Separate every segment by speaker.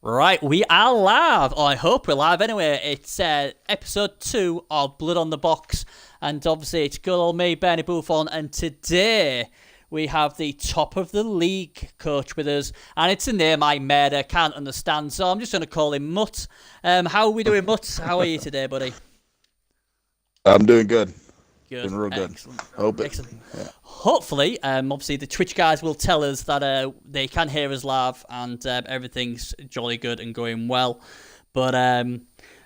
Speaker 1: Right, we are live. Or I hope we're live anyway. It's episode 2 of Blood on the Box. And obviously it's good old me, Bernie Buffon. And today we have the top of the league coach with us. And it's a name I can't understand. So I'm just going to call him Mutt. How are we doing, Mutt? How are you today, buddy?
Speaker 2: I'm doing good.
Speaker 1: Good.
Speaker 2: Doing real good.
Speaker 1: Excellent.
Speaker 2: Excellent. Yeah.
Speaker 1: Hopefully, obviously the Twitch guys will tell us that they can hear us live and everything's jolly good and going well. But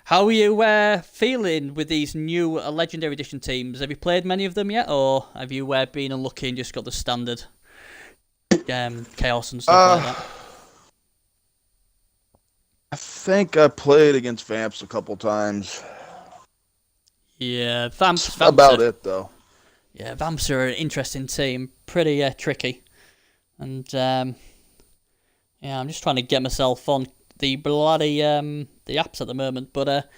Speaker 1: how are you feeling with these new Legendary Edition teams? Have you played many of them yet, or have you been unlucky and just got the standard chaos and stuff like that?
Speaker 2: I think I played against Vamps a couple times.
Speaker 1: Yeah, Vamps
Speaker 2: about it though.
Speaker 1: Yeah, Vamps are an interesting team, pretty tricky, and yeah, I'm just trying to get myself on the bloody the apps at the moment, but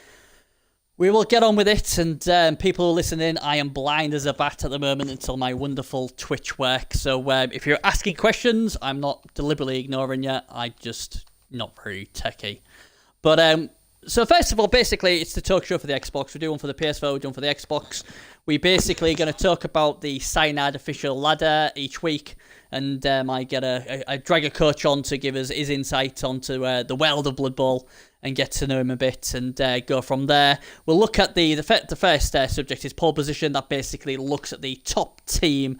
Speaker 1: we will get on with it. And people listening, I am blind as a bat at the moment until my wonderful Twitch works. So if you're asking questions, I'm not deliberately ignoring you. I just not very techie, but So first of all, basically, it's the talk show for the Xbox. We do one for the PS4, we do one for the Xbox. We basically going to talk about the Cyanide official ladder each week, and I drag a coach on to give us his insight onto the world of Bloodbowl and get to know him a bit and go from there. We'll look at the first subject is pole position. That basically looks at the top team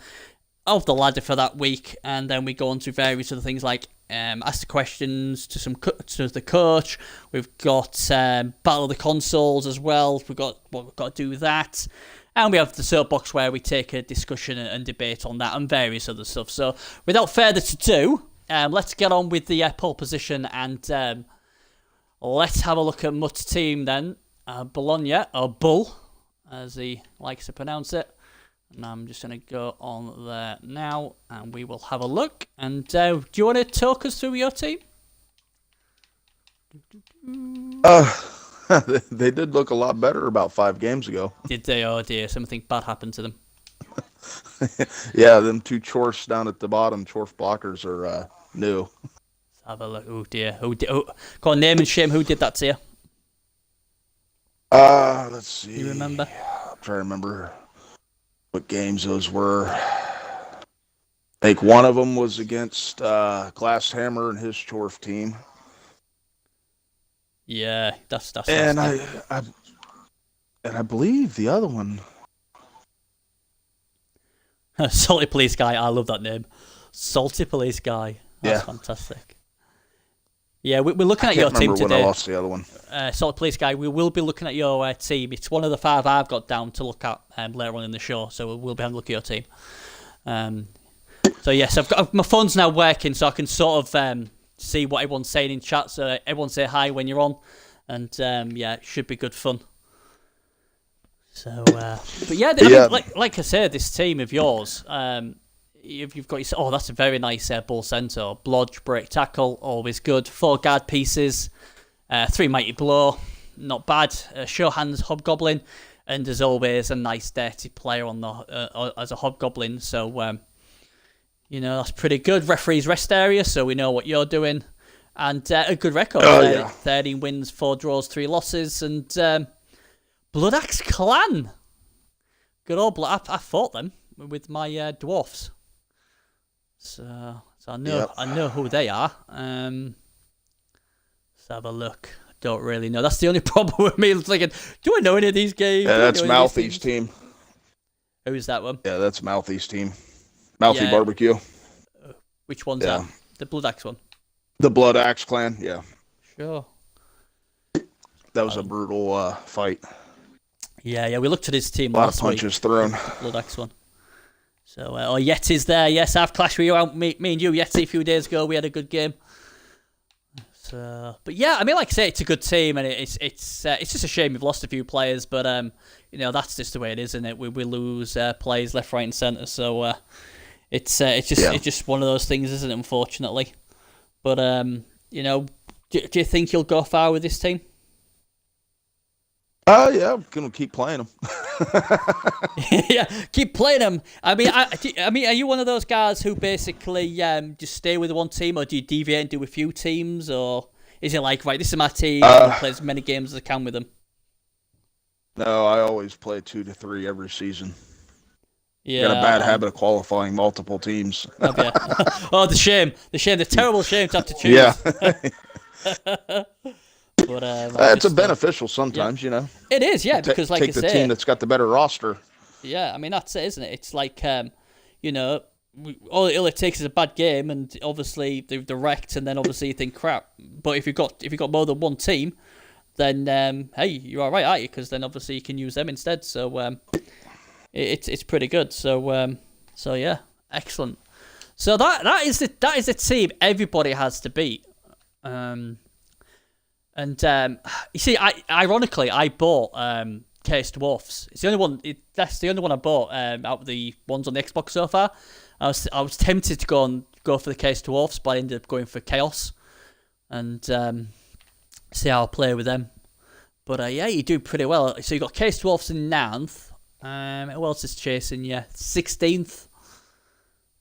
Speaker 1: of the ladder for that week, and then we go on to various other things like ask the questions to the coach. We've got Battle of the Consoles as well. We've got to do that, and we have the soapbox where we take a discussion and debate on that and various other stuff. So without further ado, let's get on with the pole position and let's have a look at Mutt's team then. Bologna, or Bull, as he likes to pronounce it. And I'm just going to go on there now, and we will have a look. And do you want to talk us through your team?
Speaker 2: They did look a lot better about 5 games ago.
Speaker 1: Did they? Oh dear, something bad happened to them.
Speaker 2: Yeah, them 2 Chorfs down at the bottom, Chorf blockers are new.
Speaker 1: Let's have a look. Oh dear. Go on, name and shame. Who did that to you?
Speaker 2: Let's see.
Speaker 1: You remember?
Speaker 2: I'm trying to remember what games those were. I think one of them was against Glasshammer and his Chorf team.
Speaker 1: Yeah, that's
Speaker 2: and I believe the other one.
Speaker 1: Salty Police Guy. I love that name. Salty Police Guy. That's fantastic. Yeah, we're looking at your team today.
Speaker 2: When I lost the other one.
Speaker 1: Salty Police Guy, we will be looking at your team. It's one of the 5 I've got down to look at later on in the show, so we'll be having a look at your team. So yes, my phone's now working, so I can sort of see what everyone's saying in chat. So everyone say hi when you're on, and yeah, it should be good fun. So, but yeah, I mean, like I said, this team of yours. You've got that's a very nice ball centre. Blodge, break, tackle, always good. 4 guard pieces, 3 mighty blow, not bad. Show hands, hobgoblin, and as always, a nice dirty player on the as a hobgoblin. So that's pretty good. Referee's rest area, so we know what you're doing, and a good record. 13 wins, 4 draws, 3 losses, and Blood Axe Clan. Good old Blood. I fought them with my dwarfs. So I know who they are. Let's have a look. I don't really know. That's the only problem with me. It's like, do I know any of these games?
Speaker 2: Yeah, that's Mouthy's team.
Speaker 1: Who's that one?
Speaker 2: Yeah, that's Mouthy's team. Mouthy Barbecue.
Speaker 1: Which one's that? The Blood Axe one?
Speaker 2: The Blood Axe Clan, yeah.
Speaker 1: Sure.
Speaker 2: That was a brutal fight.
Speaker 1: Yeah, we looked at his team
Speaker 2: last week. A lot of punches thrown.
Speaker 1: Blood Axe one. So, Yeti's there. Yes, I've clashed with you. Me and you, Yeti, a few days ago. We had a good game. So, but yeah, I mean, like I say, it's a good team, and it's just a shame we've lost a few players. But that's just the way it is, isn't it? We lose players left, right, and centre. So it's just one of those things, isn't it? Unfortunately. But do you think you'll go far with this team?
Speaker 2: Yeah, I'm gonna keep playing them.
Speaker 1: Yeah, keep playing them. I mean, are you one of those guys who basically just stay with one team, or do you deviate and do a few teams, or Is it like, right, this is my team, I'm going to play as many games as I can with them?
Speaker 2: No, I always play 2 to 3 every season.
Speaker 1: Yeah.
Speaker 2: Got a bad habit of qualifying multiple teams.
Speaker 1: Oh, yeah. Oh, the terrible shame to have to choose.
Speaker 2: Yeah.
Speaker 1: But
Speaker 2: it's beneficial sometimes,
Speaker 1: It is, yeah, because like
Speaker 2: take the team that's got the better roster.
Speaker 1: Yeah, I mean, that's it, isn't it? It's like, all it takes is a bad game, and obviously they're wrecked, and then obviously you think crap. But if you've got more than one team, then hey, you're all right, aren't you? Because then obviously you can use them instead. So it's pretty good. So yeah, excellent. So that is the team everybody has to beat. You see, ironically I bought Case Dwarfs. It's the only one. That's the only one I bought out of the ones on the Xbox so far. I was tempted to go for the Case Dwarfs, but I ended up going for Chaos, and see how I play with them. But yeah, you do pretty well. So you got Case Dwarfs in 9th. Who else is chasing you? 16th,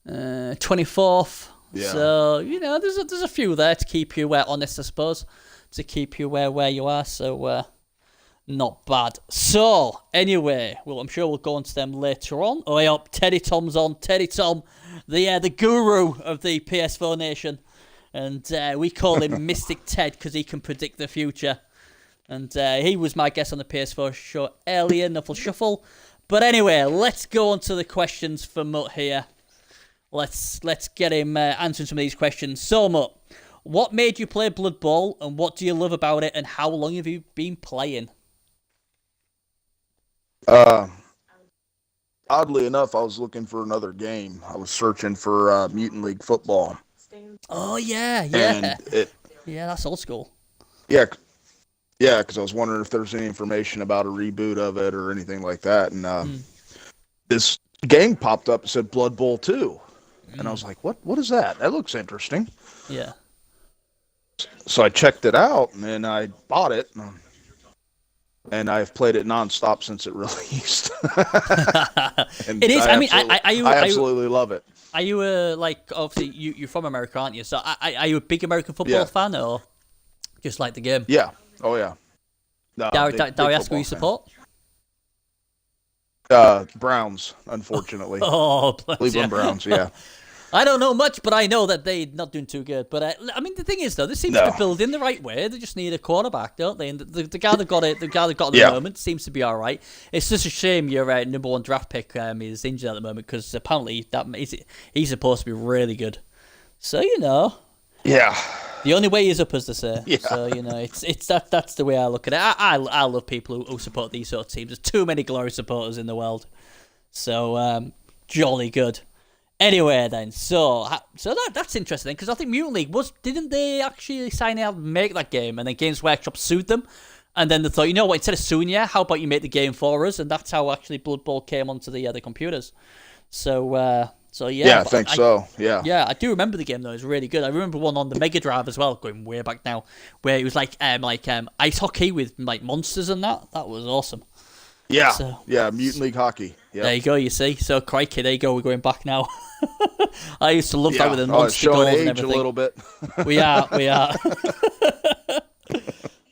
Speaker 1: 24th. Yeah. So there's a few there to keep you honest, I suppose, to keep you where you are. So. Not bad. So, anyway, well, I'm sure we'll go on to them later on. Oh, yeah, Teddy Tom's on. Teddy Tom, the guru of the PS4 Nation. And we call him Mystic Ted because he can predict the future. And he was my guest on the PS4 show earlier, Nuffle Shuffle. But anyway, let's go on to the questions for Mutt here. Let's get him answering some of these questions. So, Mutt, what made you play Bloodbowl, and what do you love about it, and how long have you been playing?
Speaker 2: Oddly enough, I was looking for another game. I was searching for Mutant League Football.
Speaker 1: Oh, yeah.
Speaker 2: And
Speaker 1: yeah, that's old school.
Speaker 2: Yeah, because I was wondering if there's any information about a reboot of it or anything like that. And this game popped up and said Blood Bowl 2. And I was like, what is that? That looks interesting.
Speaker 1: Yeah.
Speaker 2: So I checked it out, and then I bought it. And I've played it nonstop since it released.
Speaker 1: It is.
Speaker 2: I absolutely love it.
Speaker 1: Are you obviously you're from America, aren't you? So are you a big American football fan, or just like the game?
Speaker 2: Yeah. Oh yeah.
Speaker 1: No, Did I ask who you support?
Speaker 2: Browns, unfortunately.
Speaker 1: Oh,
Speaker 2: Cleveland Browns. Yeah.
Speaker 1: I don't know much, but I know that they're not doing too good. But the thing is, though, they seem to be building the right way. They just need a quarterback, don't they? And the guy that got it, at the moment seems to be all right. It's just a shame your number 1 draft pick is injured at the moment, because apparently he's supposed to be really good. So
Speaker 2: yeah.
Speaker 1: The only way is up, as they say.
Speaker 2: Yeah.
Speaker 1: So it's that's the way I look at it. I love people who support these sort of teams. There's too many glory supporters in the world. So jolly good. Anyway, then, so that's interesting, because I think Mutant League didn't they actually sign out and make that game, and then Games Workshop sued them, and then they thought, instead of suing you, how about you make the game for us? And that's how actually Blood Bowl came onto the computers. So yeah.
Speaker 2: Yeah, I think so. Yeah.
Speaker 1: Yeah, I do remember the game though. It was really good. I remember one on the Mega Drive as well, going way back now, where it was like ice hockey with like monsters and that. That was awesome.
Speaker 2: Yeah, Mutant League Hockey. Yep.
Speaker 1: There you go, you see. So, crikey, there you go, we're going back now. I used to love that with the monster goals and everything.
Speaker 2: A little bit.
Speaker 1: We are.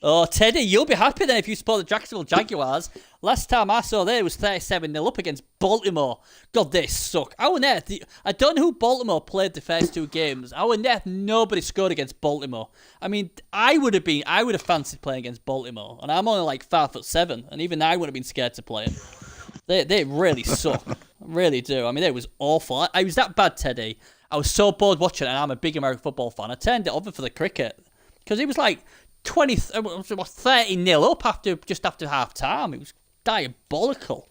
Speaker 1: Oh, Teddy, you'll be happy then if you support the Jacksonville Jaguars. Last time I saw there, it was 37-0 up against Baltimore. God, they suck. How on earth? I don't know who Baltimore played the first 2 games. How on earth nobody scored against Baltimore? I mean, I would have fancied playing against Baltimore, and I'm only like 5'7", and even I would have been scared to play them. They really suck. Really do. I mean, it was awful. I was that bad, Teddy. I was so bored watching it, and I'm a big American football fan. I turned it over for the cricket, because it was like 30-0 up just after half time. It was diabolical.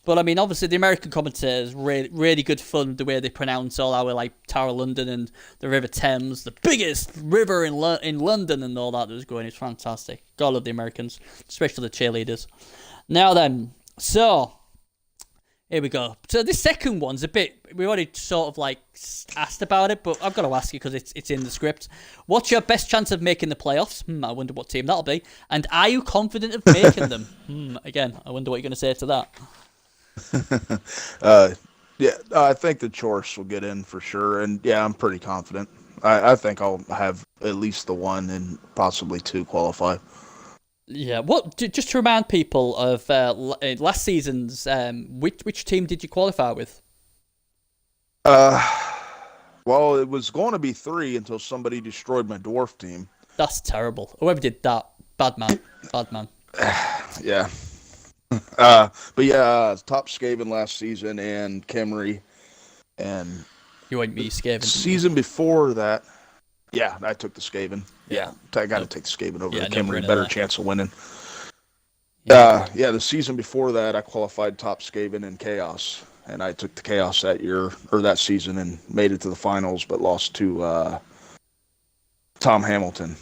Speaker 1: But I mean, obviously the American commentators, really good fun the way they pronounce all our like Tower of London and the River Thames, the biggest river in London, and all that was going. It's fantastic. God love the Americans, especially the cheerleaders. Now then, so here we go. So this second one's a bit, we already sort of like asked about it, but I've got to ask you because it's in the script. What's your best chance of making the playoffs? I wonder what team that'll be. And are you confident of making them? Again, I wonder what you're going to say to that.
Speaker 2: I think the Chorus will get in for sure. And yeah, I'm pretty confident. I think I'll have at least the one and possibly two qualify.
Speaker 1: Yeah. What? Just to remind people of last season's, which team did you qualify with?
Speaker 2: Well, it was going to be 3 until somebody destroyed my dwarf team.
Speaker 1: That's terrible. Whoever did that, bad man.
Speaker 2: Yeah. But yeah, Top Skaven last season and Kimry, and
Speaker 1: You went me Skaven.
Speaker 2: Season before that, yeah, I took the Skaven. Yeah, I got to take the Skaven over the Kimry. Better chance of winning. Yeah, the season before that, I qualified Top Skaven in Chaos, and I took the Chaos that season and made it to the finals, but lost to Tom Hamilton,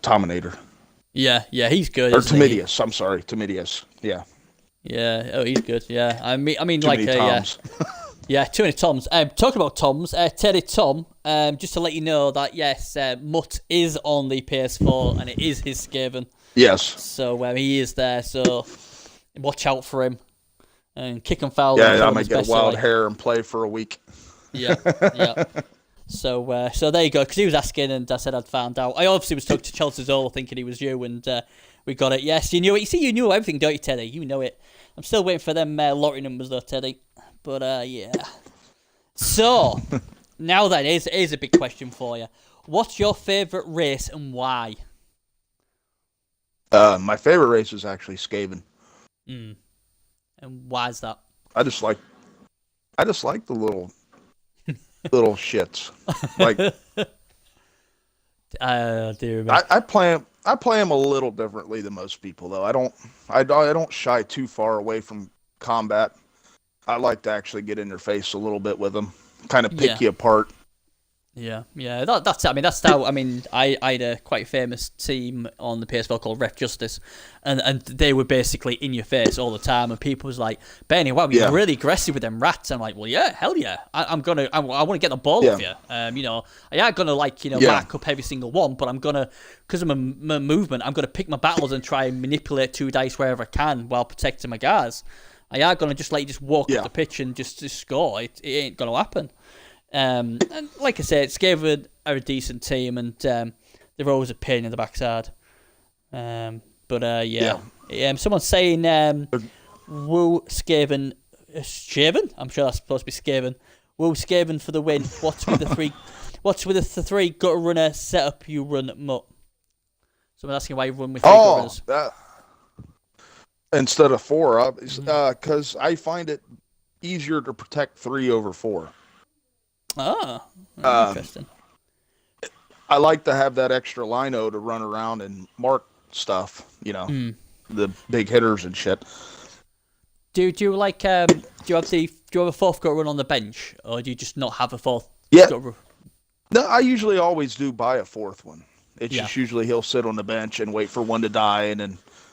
Speaker 2: Tominator.
Speaker 1: Yeah, he's good.
Speaker 2: Or Timidius. I'm sorry, Timidius. Yeah.
Speaker 1: Yeah. Oh, he's good. Yeah. I mean,
Speaker 2: too
Speaker 1: like
Speaker 2: many Toms.
Speaker 1: Yeah, too many Toms. Talking about Toms, Teddy Tom. Just to let you know that yes, Mutt is on the PS4 and it is his Skaven.
Speaker 2: Yes.
Speaker 1: So he is there. So watch out for him and kick and foul.
Speaker 2: Yeah, I might get a wild hair and play for a week.
Speaker 1: Yeah. So there you go. Because he was asking, and I said I'd found out. I obviously was talking to Chelsea Zola, thinking he was you, and we got it. Yes, you knew it. You see, you knew everything, don't you, Teddy? You know it. I'm still waiting for them lottery numbers, though, Teddy. But yeah. So now then, here's a big question for you. What's your favourite race and why?
Speaker 2: My favorite race is actually Skaven.
Speaker 1: And why is that?
Speaker 2: I just like the little shits. Like,
Speaker 1: dear me.
Speaker 2: I play them a little differently than most people, though. I don't shy too far away from combat. I like to actually get in their face a little bit with them, kind of pick you apart.
Speaker 1: Yeah. That's it. I mean, that's how. I mean, I had a quite famous team on the PS4 called Ref Justice, and they were basically in your face all the time. And people was like, "Benny, wow, you're really aggressive with them rats." I'm like, "Well, yeah, hell yeah. I want to get the ball off you. I ain't gonna mark up every single one, but I'm gonna, because of my movement, I'm gonna pick my battles and try and manipulate 2 dice wherever I can while protecting my guys. I ain't gonna just let you just walk up the pitch and just score. It ain't gonna happen." And like I said, Skaven are a decent team, and they're always a pain in the backside. Someone's saying, "Woo Skaven, Skaven." I'm sure that's supposed to be Skaven. Woo Skaven for the win. What's with the three? What's with the 3 gutter runner setup you run at Mutt? Someone asking why you run with 3 gutters.
Speaker 2: Instead of 4, because I find it easier to protect 3 over 4.
Speaker 1: Oh, interesting.
Speaker 2: I like to have that extra lino to run around and mark stuff, the big hitters and shit.
Speaker 1: Do you like? Do you have a 4th gutter run on the bench, or do you just not have a 4th?
Speaker 2: Yeah. No, I usually always do buy a 4th one. It's just usually he'll sit on the bench and wait for one to die, and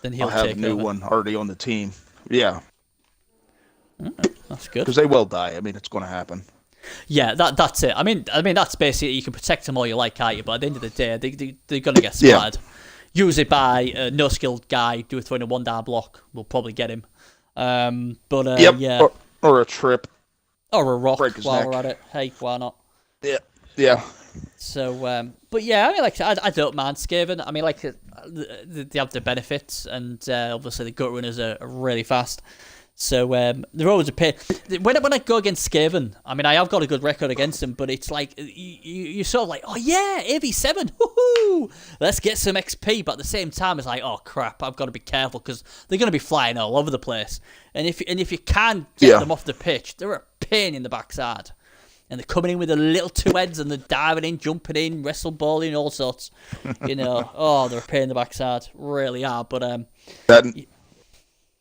Speaker 2: then he'll have a new one already on the team. Yeah.
Speaker 1: That's good.
Speaker 2: Because they will die. I mean, it's going to happen.
Speaker 1: Yeah, that's it. I mean, that's basically, you can protect them all you like, can't you? But at the end of the day, they're going to get splattered. Yeah. Usually by a no-skilled guy throwing a 1-down block will probably get him. Yeah.
Speaker 2: Or a trip.
Speaker 1: Or a rock while
Speaker 2: neck.
Speaker 1: We're at it. Hey, why not?
Speaker 2: Yeah.
Speaker 1: So, but yeah, I mean, like, I don't mind Skaven. I mean, like, they have the benefits, and obviously the gut runners are really fast. So they're always a pain. When I go against Skaven, I mean, I have got a good record against them, but it's like you're sort of like, oh yeah, AV7, woohoo, let's get some XP. But at the same time, it's like, oh crap, I've got to be careful because they're going to be flying all over the place. And if you can get them off the pitch, they're a pain in the backside. And they're coming in with the little 2 heads, and they're diving in, jumping in, wrestle balling, all sorts. They're a pain in the backside, really are. But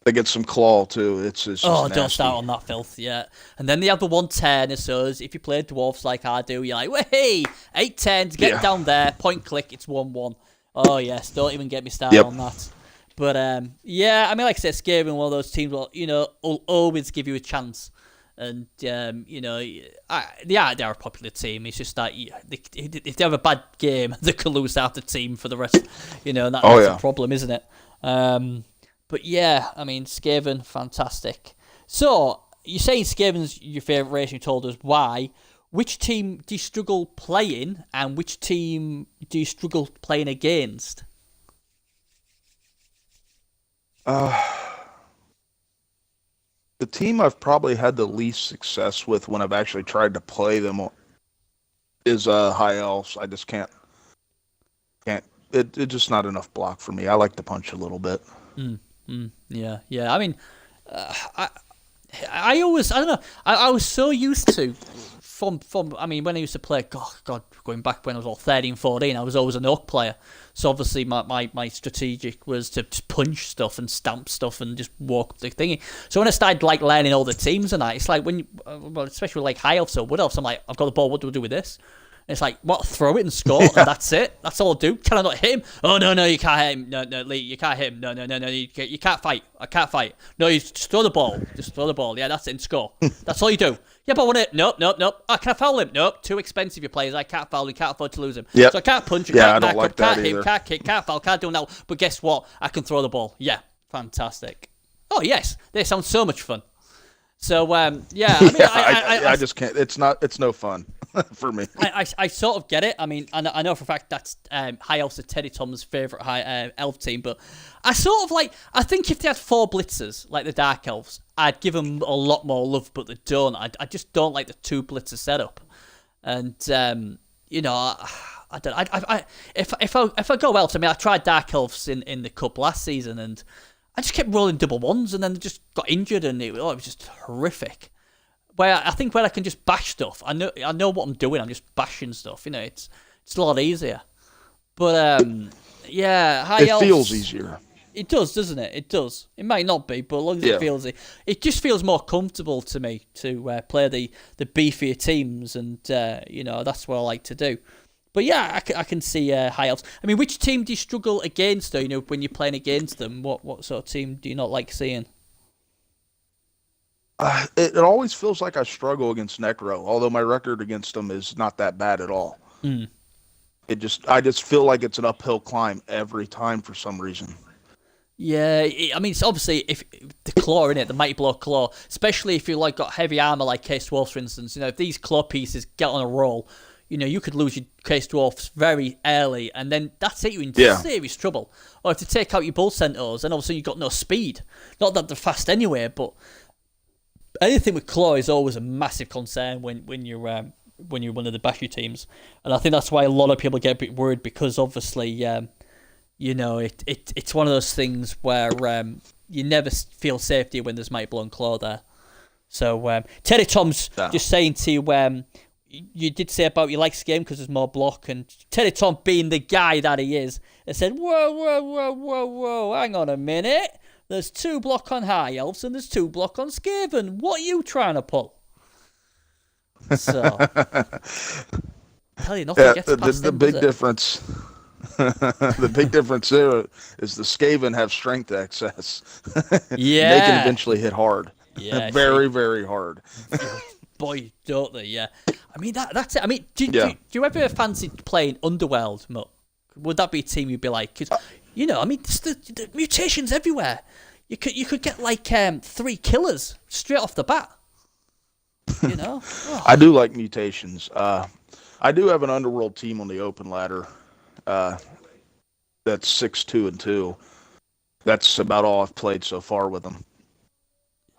Speaker 2: they get some claw too. It's just nasty.
Speaker 1: Don't start on that filth, yeah. And then they have the 110, so if you play dwarfs like I do, you're like, well, hey, 8-10s, get down there, point click, it's 1-1. Oh yes, don't even get me started on that. But I mean, like I said, Skaven, one of those teams will always give you a chance. And they're a popular team. It's just that if they have a bad game, they can lose half the team for the rest. That's a problem, isn't it? But yeah, I mean, Skaven, fantastic. So, you're saying Skaven's your favourite race, you told us why. which team do you struggle playing, and which team do you struggle playing against?
Speaker 2: The team I've probably had the least success with when I've actually tried to play them is High Elves. I just can't. It's just not enough block for me. I like to punch a little bit.
Speaker 1: Yeah. I mean, I always, I don't know. I was so used to from I mean, when I used to play, God, going back when I was all 13, 14, I was always an Orc player. So obviously my strategic was to just punch stuff and stamp stuff and just walk up the thingy. So when I started like learning all the teams and that, it's like when you, well, especially with like High Elves or Wood Elves, I'm like, I've got the ball, what do I do with this? And it's like, what, throw it and score, and that's it. That's all I do. Can I not hit him? Oh, no, you can't hit him. No, Lee, you can't hit him. No, you can't fight. I can't fight. No, you just throw the ball. Just throw the ball. Yeah, that's it, and score. That's all you do. Yeah, but I want it. Nope. Oh, can I foul him? Nope. Too expensive, your players. I can't foul him. Can't afford to lose him.
Speaker 2: Yep.
Speaker 1: So I can't punch him.
Speaker 2: Yeah,
Speaker 1: Can't
Speaker 2: I don't like that
Speaker 1: can't hit
Speaker 2: either.
Speaker 1: him. Can't kick. Can't foul. Can't do now. But guess what? I can throw the ball. Yeah, fantastic. Oh, yes. They sound so much fun. So, yeah, I mean,
Speaker 2: I just can't. It's no fun for me.
Speaker 1: I sort of get it. I mean, I know for a fact that's High Elves are Teddy Tom's favourite elf team, but I think if they had 4 blitzers, like the Dark Elves, I'd give them a lot more love, but they don't. I just don't like the 2 blitzer setup. And, you know, I don't. If I go Elves, I mean, I tried Dark Elves in the Cup last season, and I just kept rolling double ones, and then they just got injured, and it was just horrific. Where I think I can just bash stuff, I know what I'm doing. I'm just bashing stuff. You know, it's a lot easier. But yeah, High Elves,
Speaker 2: feels easier.
Speaker 1: It does, doesn't it? It does. It might not be, but as long as it feels it just feels more comfortable to me to play the beefier teams, and you know, that's what I like to do. But yeah, I can see High Elves. I mean, which team do you struggle against, though? You know, when you're playing against them, what sort of team do you not like seeing?
Speaker 2: It always feels like I struggle against Necro, although my record against them is not that bad at all. I just feel like it's an uphill climb every time for some reason.
Speaker 1: Yeah, I mean, it's obviously if the claw in it, the mighty blow claw, especially if you like got heavy armor like Case Dwarfs, for instance. You know, if these claw pieces get on a roll, you know, you could lose your Case Dwarfs very early, and then that's it. You're in serious trouble. Or if they take out your Bull Centaurs, and obviously you've got no speed. Not that they're fast anyway, but anything with claw is always a massive concern when you're one of the bashy teams, and I think that's why a lot of people get a bit worried, because obviously, you know, it's one of those things where you never feel safety when there's mighty blow and claw there. So Teddy Tom's just saying to you, you did say about you like this game because there's more block, and Teddy Tom, being the guy that he is, has said, whoa, hang on a minute. There's 2 block on High Elves and there's 2 block on Skaven. What are you trying to pull? So, tell you, nothing gets past
Speaker 2: the
Speaker 1: him,
Speaker 2: big
Speaker 1: does it?
Speaker 2: difference. The big difference there is the Skaven have strength excess.
Speaker 1: Yeah,
Speaker 2: they can eventually hit hard.
Speaker 1: Yeah,
Speaker 2: very, very hard.
Speaker 1: Boy, don't they? Yeah. I mean, that's it. I mean, do you ever fancy playing Underworld, Mutt? Would that be a team you'd be like? Cause, you know, I mean, the mutations everywhere. You could get like 3 killers straight off the bat. You know. Oh.
Speaker 2: I do like mutations. I do have an Underworld team on the open ladder. That's 6-2-2. That's about all I've played so far with them.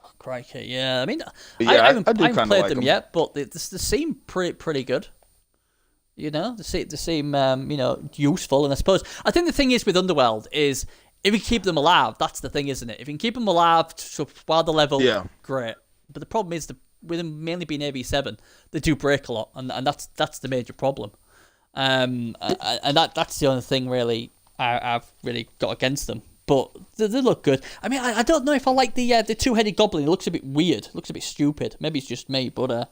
Speaker 1: Oh, crikey, yeah. I mean,
Speaker 2: yeah,
Speaker 1: I haven't played
Speaker 2: like
Speaker 1: them yet, but they seem pretty good. You know, they seem you know, useful, and I think the thing is with Underworld is if you keep them alive, that's the thing, isn't it? If you can keep them alive while the level, great. But the problem is with them mainly being AV7, they do break a lot, and that's the major problem. And that's the only thing really I've really got against them. But they look good. I mean, I don't know if I like the 2-headed goblin. It looks a bit weird. It looks a bit stupid. Maybe it's just me, but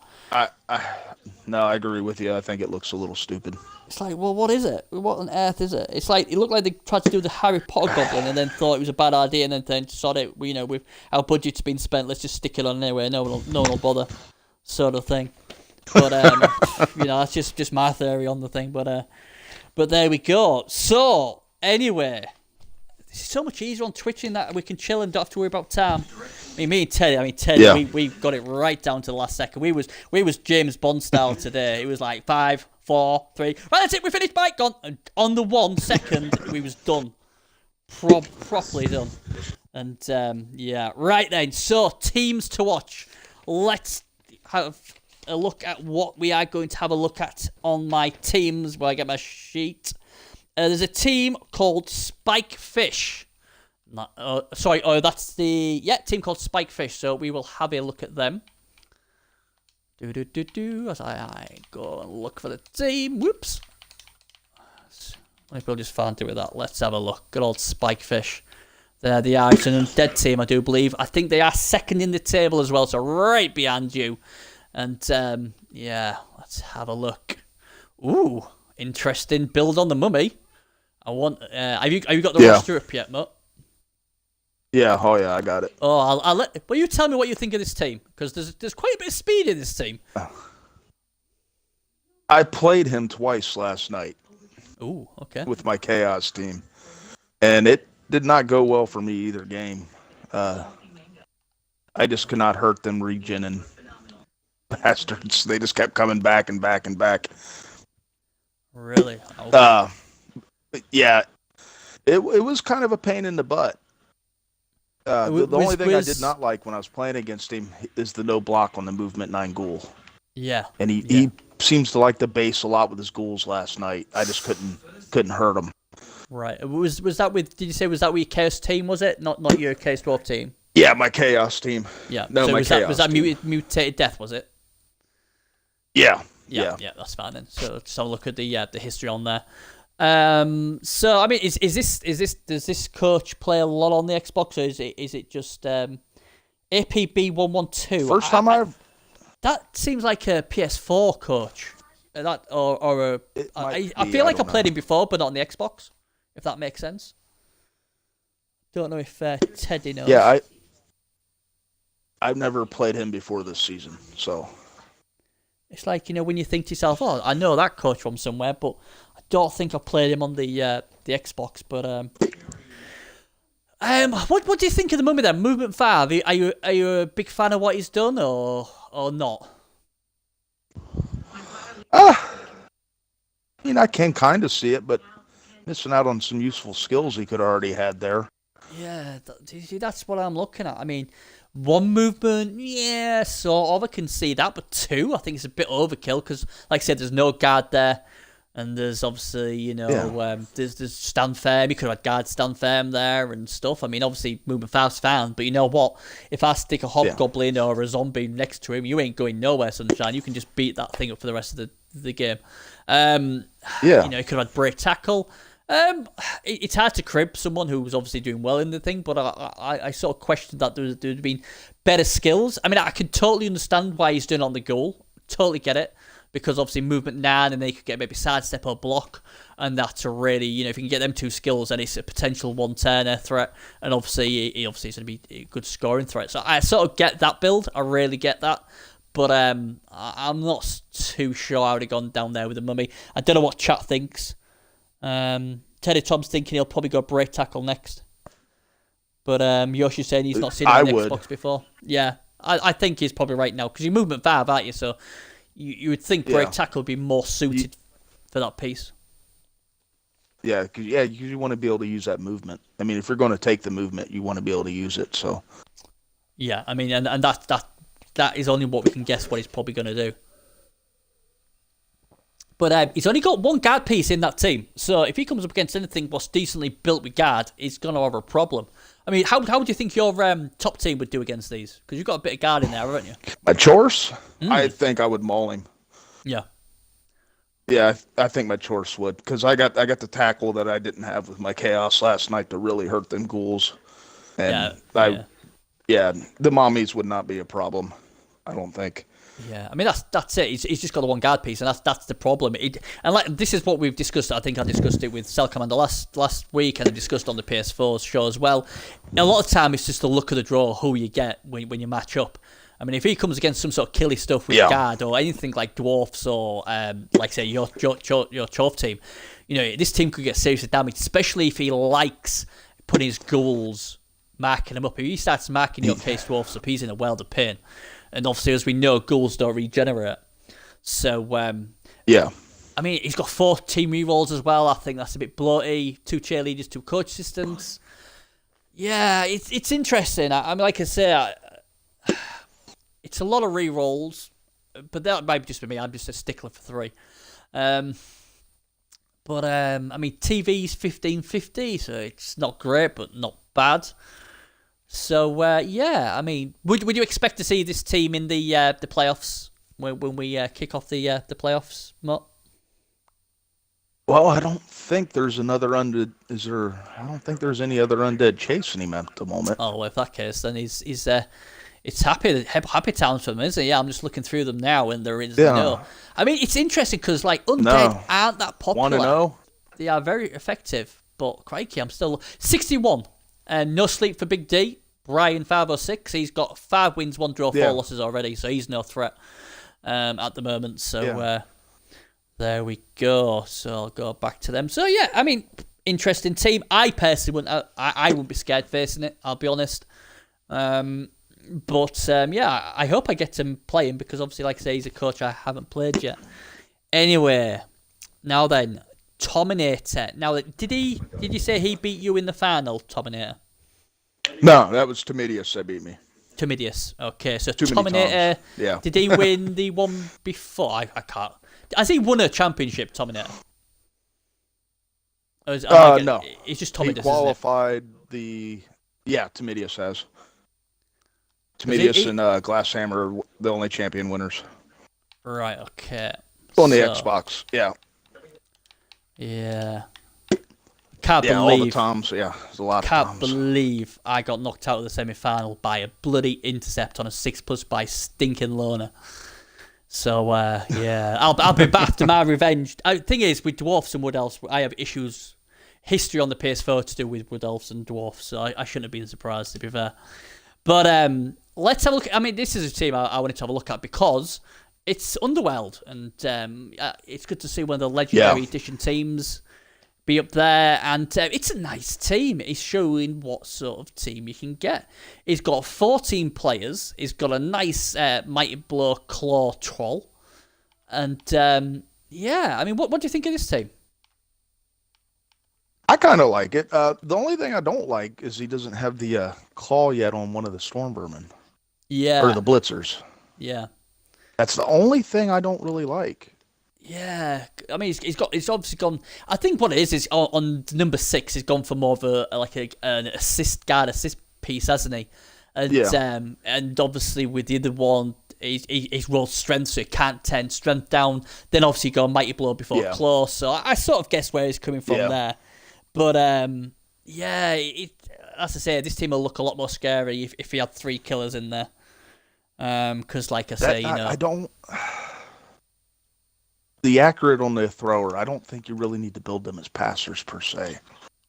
Speaker 2: no, I agree with you. I think it looks a little stupid.
Speaker 1: It's like, well, what is it? What on earth is it? It's like it looked like they tried to do the Harry Potter goblin and then thought it was a bad idea, and then sod it. You know, with our budget's been spent, let's just stick it on anyway. No one will bother, sort of thing. But you know, that's just my theory on the thing. But there we go. So anyway. It's so much easier on Twitch in that we can chill and don't have to worry about time. me and Teddy. Teddy,
Speaker 2: Yeah.
Speaker 1: we got it right down to the last second. We was James Bond style today. It was like 5, 4, 3. Right, that's it. We finished. Bye, gone. And on the 1 second, we was done. Properly done. And yeah, right then. So teams to watch. Let's have a look at what we are going to have a look at on my teams. Where I get my sheet. There's a team called Spikefish. That's the team called Spikefish. So we will have a look at them. As I go and look for the team. Whoops. We'll just find it with that. Let's have a look. Good old Spikefish. They're the Irish and Undead team, I do believe. I think they are second in the table as well, so right behind you. And yeah, let's have a look. Ooh, interesting build on the mummy. I want. Have you got the roster up yet, Mutt?
Speaker 2: Yeah. Oh yeah, I got it.
Speaker 1: Oh, I'll let. Well, you tell me what you think of this team, because there's quite a bit of speed in this team.
Speaker 2: I played him twice last night.
Speaker 1: Ooh, okay.
Speaker 2: With my Chaos team, and it did not go well for me either game. I just could not hurt them regening bastards. They just kept coming back and back and back.
Speaker 1: Really? Okay.
Speaker 2: Yeah, it was kind of a pain in the butt. The only thing I did not like when I was playing against him is the no block on the movement 9 ghoul.
Speaker 1: Yeah.
Speaker 2: And he seems to like the base a lot with his ghouls last night. I just couldn't hurt him.
Speaker 1: Right. Was that with? Did you say was that with your Chaos team? Was it not your Chaos Dwarf team?
Speaker 2: Yeah, my Chaos team.
Speaker 1: Yeah.
Speaker 2: No,
Speaker 1: so
Speaker 2: my Chaos
Speaker 1: was that
Speaker 2: team.
Speaker 1: mutated death? Was it?
Speaker 2: Yeah.
Speaker 1: Yeah. That's fine then. So let's have a look at the history on there. So I mean, is this does this coach play a lot on the Xbox, or is it just APB112?
Speaker 2: First time
Speaker 1: that seems like a PS4 coach. I feel like I played him before, but not on the Xbox. If that makes sense. Don't know if Teddy knows.
Speaker 2: Yeah, I've never played him before this season, so.
Speaker 1: It's like, when you think to yourself, oh, I know that coach from somewhere, but I don't think I played him on the Xbox. But what do you think of the mummy then? Movement 5. Are you a big fan of what he's done or not?
Speaker 2: I mean, I can kind of see it, but missing out on some useful skills he could already had there.
Speaker 1: Yeah, see, that's what I'm looking at. I mean, 1 movement, yeah, sort of. I can see that, but 2, I think it's a bit overkill because, like I said, there's no guard there, and there's obviously, there's stand firm. You could have had guard stand firm there and stuff. I mean, obviously, movement 5's fine, but you know what? If I stick a hobgoblin or a zombie next to him, you ain't going nowhere, Sunshine. You can just beat that thing up for the rest of the game. You could have had break tackle. It's hard to crib someone who was obviously doing well in the thing, but I sort of questioned that there'd been better skills. I mean, I can totally understand why he's doing it on the goal. Totally get it. Because obviously movement 9 and they could get maybe sidestep or block, and that's a really, if you can get them 2 skills, then it's a potential 1-turner threat, and obviously is going to be a good scoring threat. So I sort of get that build. I really get that. But I'm not too sure I would have gone down there with the mummy. I don't know what chat thinks. Teddy Tom's thinking he'll probably go break tackle next. But Yoshi's saying he's not seen it on the Xbox before. Yeah, I think he's probably right now. Because you're movement 5, aren't you? So you would think break tackle would be more suited for that piece.
Speaker 2: Yeah, because you want to be able to use that movement. I mean, if you're going to take the movement, you want to be able to use it. So.
Speaker 1: Yeah, I mean, and that is only what we can guess what he's probably going to do. But he's only got 1 guard piece in that team. So if he comes up against anything what's decently built with guard, he's going to have a problem. I mean, how do you think your top team would do against these? Because you've got a bit of guard in there, haven't you?
Speaker 2: My chores? I think I would maul him.
Speaker 1: Yeah.
Speaker 2: Yeah, I think my chores would. Because I got the tackle that I didn't have with my Chaos last night to really hurt them ghouls. And the mommies would not be a problem, I don't think.
Speaker 1: Yeah, I mean that's it. He's just got the 1 guard piece, and that's the problem. This is what we've discussed. I think I discussed it with Cell Commander last week, and I discussed on the PS4 show as well. A lot of time, it's just the look of the draw, who you get when you match up. I mean, if he comes against some sort of killy stuff with guard or anything like dwarfs or like say your Chorf team, this team could get seriously damaged, especially if he likes putting his ghouls marking him up. If he starts marking your case dwarfs up, he's in a world of pain. And obviously, as we know, ghouls don't regenerate. So,
Speaker 2: yeah.
Speaker 1: I mean, he's got 4 team rerolls as well. I think that's a bit bloaty. 2 cheerleaders, 2 coach assistants. Yeah, it's interesting. I mean, like I say, it's a lot of rerolls, but that might just be me. I'm just a stickler for 3. I mean, TV's 1550, so it's not great, but not bad. So, yeah, I mean, would you expect to see this team in the playoffs when we kick off the playoffs, Matt?
Speaker 2: Well, I don't think there's another undead. I don't think there's any other undead chasing him at the moment.
Speaker 1: Oh, well, if that case, then it's happy times for them, isn't it? Yeah, I'm just looking through them now, and there is no. I mean, it's interesting because like undead aren't that popular.
Speaker 2: 1-0.
Speaker 1: They are very effective, but crikey, I'm still 61. And no sleep for Big D. Brian 506. He's got 5 wins, 1 draw, 4 losses already, so he's no threat at the moment. So there we go. So I'll go back to them. So yeah, I mean, interesting team. I personally wouldn't. I wouldn't be scared facing it. I'll be honest. But yeah, I hope I get to play him because obviously, like I say, he's a coach I haven't played yet. Anyway, now then, Tominator. Now, did you say he beat you in the final, Tominator?
Speaker 2: No, that was Timidius that beat me.
Speaker 1: Timidius. Okay, so
Speaker 2: Too many
Speaker 1: Tominator.
Speaker 2: times. Yeah.
Speaker 1: Did he win the one before? I can't. Has he won a championship, Tominator?
Speaker 2: No.
Speaker 1: It's just Tominator.
Speaker 2: He qualified the. Yeah, Timidius has. Timidius and Glasshammer are the only champion winners.
Speaker 1: Right. Okay.
Speaker 2: On the Xbox. Yeah.
Speaker 1: Yeah. Can't
Speaker 2: believe
Speaker 1: believe.
Speaker 2: All the times. Yeah, there's a lot of
Speaker 1: Can't
Speaker 2: times.
Speaker 1: believe I got knocked out of the semi-final by a bloody intercept on a 6+ by stinking Loner. So yeah, I'll be back to my revenge. Thing is, with dwarfs and wood elves, I have history on the PS4 to do with wood elves and dwarfs. So I shouldn't have been surprised, to be fair. But let's have a look. I mean, this is a team I wanted to have a look at because it's Underworld, and it's good to see one of the Legendary Edition teams be up there. And it's a nice team. It's showing what sort of team you can get. It's got 14 players. It's got a nice Mighty Blow Claw Troll. And yeah, I mean, what do you think of this team?
Speaker 2: I kind of like it. The only thing I don't like is he doesn't have the claw yet on one of the Storm Vermin.
Speaker 1: Yeah.
Speaker 2: Or the Blitzers.
Speaker 1: Yeah.
Speaker 2: That's the only thing I don't really like.
Speaker 1: Yeah, I mean, it's obviously gone. I think what it is on number 6, he's gone for more of an assist piece, hasn't he? And and obviously with the other one, he's rolled strength, so he can't 10 strength down. Then obviously go Mighty Blow before Claw. So I sort of guess where he's coming from there. But yeah, as I say, this team will look a lot more scary if he had 3 killers in there. Because like I say,
Speaker 2: I don't. The accurate on the thrower, I don't think you really need to build them as passers per se.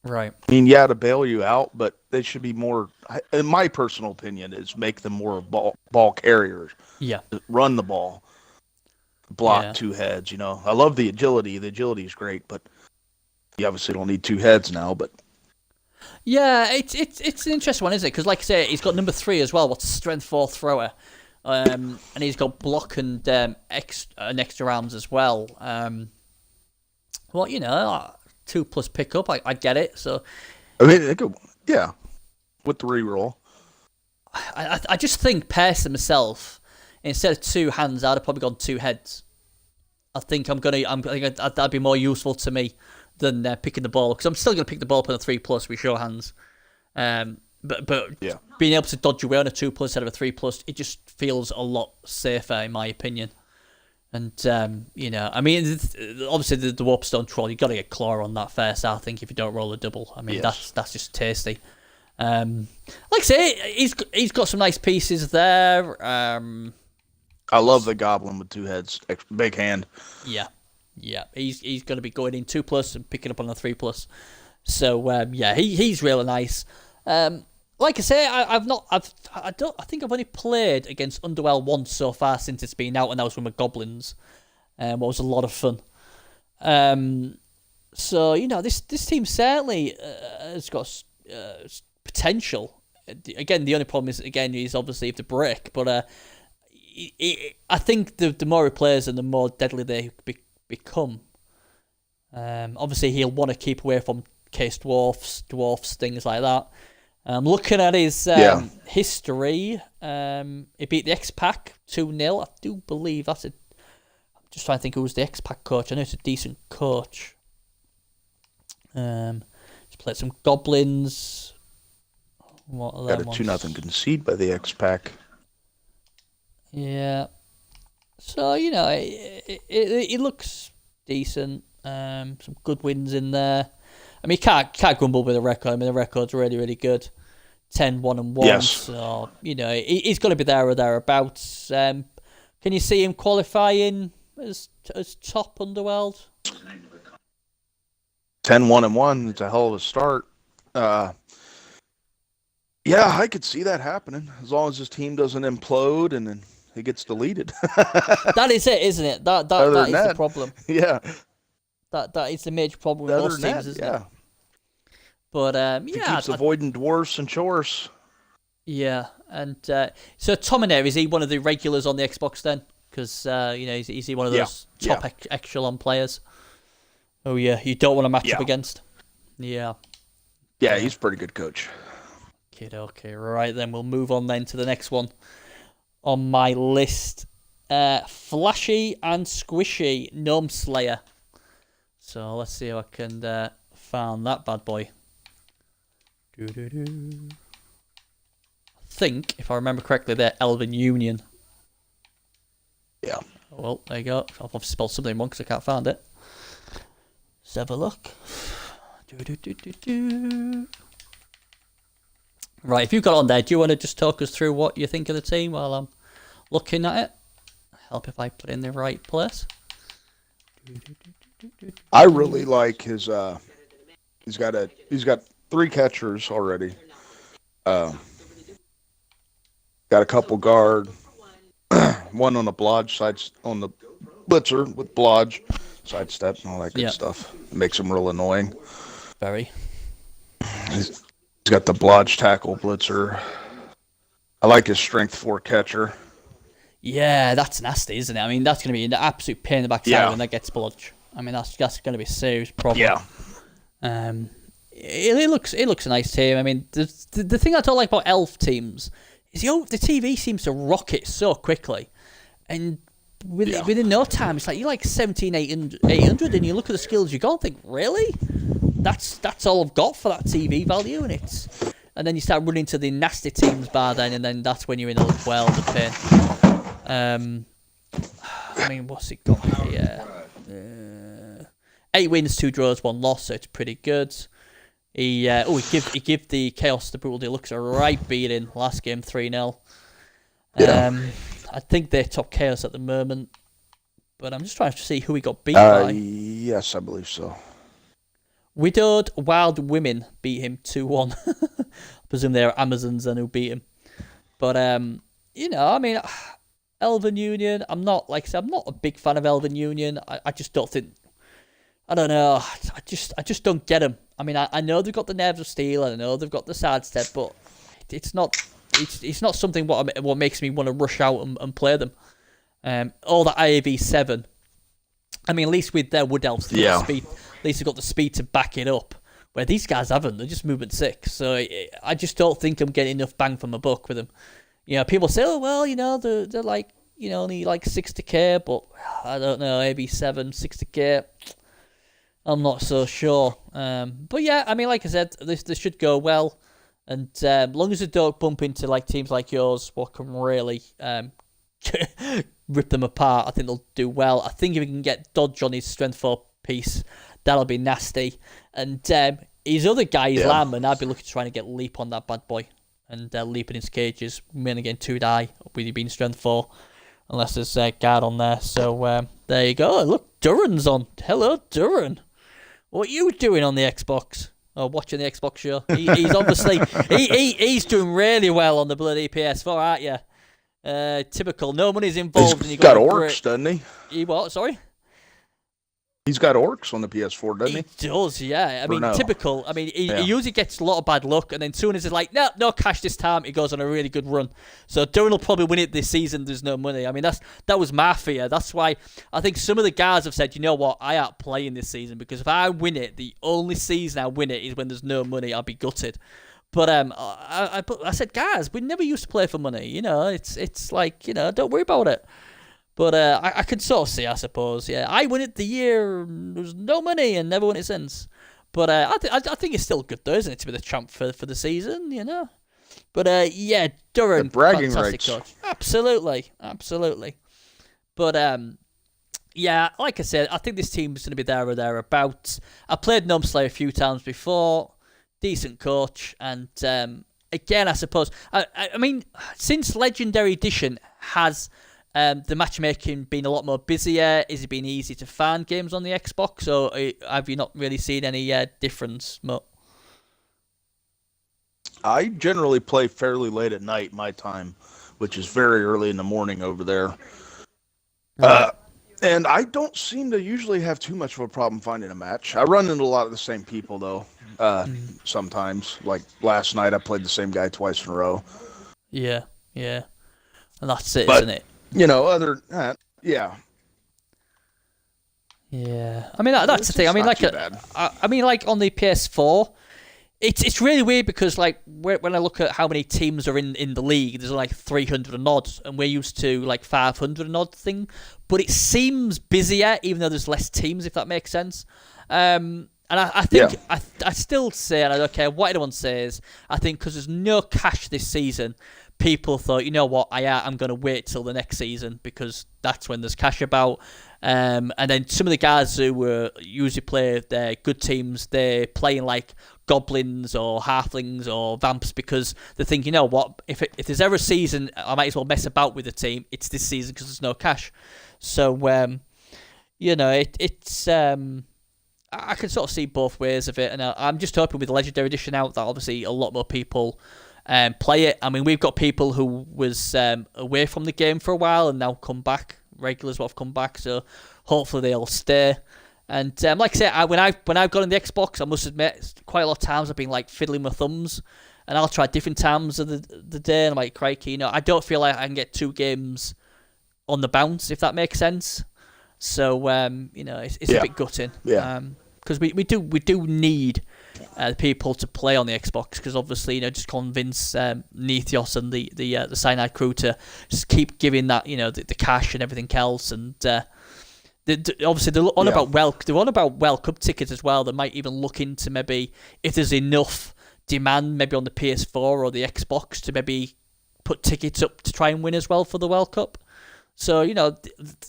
Speaker 1: Right.
Speaker 2: I mean, yeah, to bail you out, but they should be more. In my personal opinion, is make them more ball carriers.
Speaker 1: Yeah.
Speaker 2: Run the ball, block 2 heads. You know, I love the agility. The agility is great, but you obviously don't need 2 heads now. But
Speaker 1: yeah, it's an interesting one, isn't it? Because like I say, he's got number 3 as well. What's strength 4 thrower. And he's got block and extra arms as well. Well, you know, 2+ pickup, I get it. So,
Speaker 2: I mean, they could, with the reroll.
Speaker 1: I just think personally myself, instead of 2 hands, I'd have probably gone 2 heads. I think that'd be more useful to me than picking the ball, because I'm still going to pick the ball up on a 3+ with sure hands. But being able to dodge away on a 2+ instead of a 3+, it just feels a lot safer in my opinion. And you know, I mean, obviously the Warpstone Troll, you got to get Claw on that first. I think if you don't roll a double, I mean that's just tasty. Like I say, he's got some nice pieces there.
Speaker 2: I love the Goblin with 2 heads, big hand.
Speaker 1: Yeah, he's going to be going in 2+ and picking up on a 3+. So he's really nice. Like I say, I think I've only played against Underworld once so far since it's been out, and that was with my Goblins. What was a lot of fun. So you know, this team certainly has got potential again, the only problem is obviously the break. But I think the more he plays and the more deadly they become. Obviously, he'll want to keep away from case dwarfs, things like that. Looking at his history, he beat the X-Pac 2-0. I do believe that's it. I'm just trying to think who was the X-Pac coach. I know it's a decent coach. He's played some Goblins. What are
Speaker 2: got a 2-0 concede by the X-Pac.
Speaker 1: Yeah. So, it looks decent. Some good wins in there. I mean, can't grumble with the record. I mean, the record's really, really good. 10-1-1.
Speaker 2: Yes.
Speaker 1: So, he's got to be there or thereabouts. Can you see him qualifying as top Underworld?
Speaker 2: 10-1-1. It's a hell of a start. Yeah, I could see that happening as long as his team doesn't implode and then he gets deleted.
Speaker 1: That is it, isn't it? That is the problem.
Speaker 2: Yeah.
Speaker 1: That is the major problem with most teams, isn't it? But
Speaker 2: he keeps avoiding dwarfs and chores.
Speaker 1: Yeah, and so Tominair, is he one of the regulars on the Xbox then? Because is he one of those top echelon players? Oh yeah, you don't want to match up against. Yeah.
Speaker 2: Yeah, he's a pretty good coach.
Speaker 1: Okay, right then we'll move on then to the next one on my list. Flashy and Squishy Gnome Slayer. So let's see how I can find that bad boy. I think, if I remember correctly, they're Elven Union.
Speaker 2: Yeah.
Speaker 1: Well, there you go. I've obviously spelled something wrong because I can't find it. Let's have a look. Right, if you've got it on there, do you want to just talk us through what you think of the team while I'm looking at it? Help if I put it in the right place.
Speaker 2: I really like his. He's got 3 catchers already. Got a couple guard. One on the blodge side, on the blitzer with blodge, sidestep, and all that good stuff. It makes him real annoying.
Speaker 1: Very.
Speaker 2: He's got the blodge tackle blitzer. I like his strength 4 catcher.
Speaker 1: Yeah, that's nasty, isn't it? I mean, that's going to be an absolute pain in the backside when that gets blodge. I mean, that's going to be a serious problem.
Speaker 2: Yeah.
Speaker 1: It looks a nice team. I mean, the thing I don't like about elf teams is the TV seems to rocket so quickly, and within no time, it's like you're like 17,800, and you look at the skills you got and think, really? That's all I've got for that TV value, and then you start running to the nasty teams bar then, and then that's when you're in a world of pain. I mean, what's it got here? 8 wins, 2 draws, 1 loss, so it's pretty good. He gave the Chaos the Brutal Deluxe a right beating last game, 3-0. I think they're top Chaos at the moment, but I'm just trying to see who he got beat by.
Speaker 2: Yes, I believe so.
Speaker 1: Widowed Wild Women beat him 2-1. I presume they're Amazons and who beat him. But I mean, Elven Union. I'm not a big fan of Elven Union. I just don't think. I don't know. I just don't get them. I mean, I know they've got the Nerves of Steel, and I know they've got the sidestep, but it's not something what makes me want to rush out and play them. All that IAV 7. I mean, at least with their Wood Elves, speed. At least they've got the speed to back it up. Where these guys haven't. They're just movement 6. So I just don't think I'm getting enough bang from a buck with them. People say, oh well, they're like only like 60k, but I don't know, maybe 60k. I'm not so sure. But yeah, I mean, like I said, this should go well, and as long as they don't bump into like teams like yours, what can really rip them apart, I think they'll do well. I think if we can get Dodge on his strength 4 piece, that'll be nasty. And his other guy is Landman. I'd be looking to try and get Leap on that bad boy, and Leap in his cages. Mainly getting 2 die with you being strength 4. Unless there's a guard on there. So there you go. Look, Duran's on. Hello, Duran. What are you doing on the Xbox? Or watching the Xbox show? He's obviously... he's doing really well on the bloody PS4, aren't you? Typical. No money's involved.
Speaker 2: He's got orcs, doesn't he?
Speaker 1: He what? Sorry?
Speaker 2: He's got orcs on the PS4, doesn't he?
Speaker 1: He does, yeah. I mean,
Speaker 2: no?
Speaker 1: typical. I mean, he usually gets a lot of bad luck, and then soon as it's like, no cash this time, he goes on a really good run. So Durham will probably win it this season. There's no money. I mean, that was my fear. That's why I think some of the guys have said, you know what, I ain't playing this season because if I win it, the only season I win it is when there's no money. I'll be gutted. But I said, guys, we never used to play for money. You know, it's like, you know, don't worry about it. But I could sort of see, I suppose. Yeah, I won it the year there was no money and never won it since. But I think it's still good though, isn't it, to be the champ for the season? You know. But yeah, Durham,
Speaker 2: bragging
Speaker 1: fantastic
Speaker 2: rights.
Speaker 1: coach. Absolutely. But yeah, like I said, I think this team's going to be there or thereabouts. I played Slayer a few times before. Decent coach, and again, I suppose. I mean, since Legendary Edition has. The matchmaking been a lot more busier. Is it been easy to find games on the Xbox, or have you not really seen any difference, Mo?
Speaker 2: I generally play fairly late at night, my time, which is very early in the morning over there. And I don't seem to usually have too much of a problem finding a match. I run into a lot of the same people, though, sometimes. Like last night, I played the same guy twice in a row.
Speaker 1: Yeah. And that's it, isn't it?
Speaker 2: You know, other than that, yeah.
Speaker 1: Yeah. I mean, that's the thing. I mean, like, like on the PS4, it's really weird because, like, when I look at how many teams are in the league, there's like 300 and odd, and we're used to like 500 and odd thing. But it seems busier, even though there's less teams, if that makes sense. And I think I still say, and I don't care what anyone says, I think because there's no cash this season, people thought, you know what, I'm going to wait till the next season because that's when there's cash about. And then some of the guys who were usually play their good teams, they're playing like goblins or halflings or vamps because they think, you know what, if there's ever a season, I might as well mess about with the team. It's this season because there's no cash. So, you know, it's I can sort of see both ways of it, and I'm just hoping with the Legendary Edition out that obviously a lot more people play it. I mean, we've got people who was away from the game for a while and now come back. Regulars what have come back, so hopefully they'll stay. And like I said, when I've got on the Xbox, I must admit, quite a lot of times I've been like fiddling my thumbs, and I'll try different times of the day, and I'm like, crikey, you know, I don't feel like I can get 2 games on the bounce, if that makes sense. So you know, it's a bit gutting.
Speaker 2: Yeah.
Speaker 1: Because we do need people to play on the Xbox, because obviously, you know, just convince Netheos and the Cyanide crew to just keep giving that, you know, the cash and everything else, and obviously they're on about World Cup tickets as well. They might even look into maybe if there's enough demand, maybe on the PS4 or the Xbox, to maybe put tickets up to try and win as well for the World Cup. So, you know,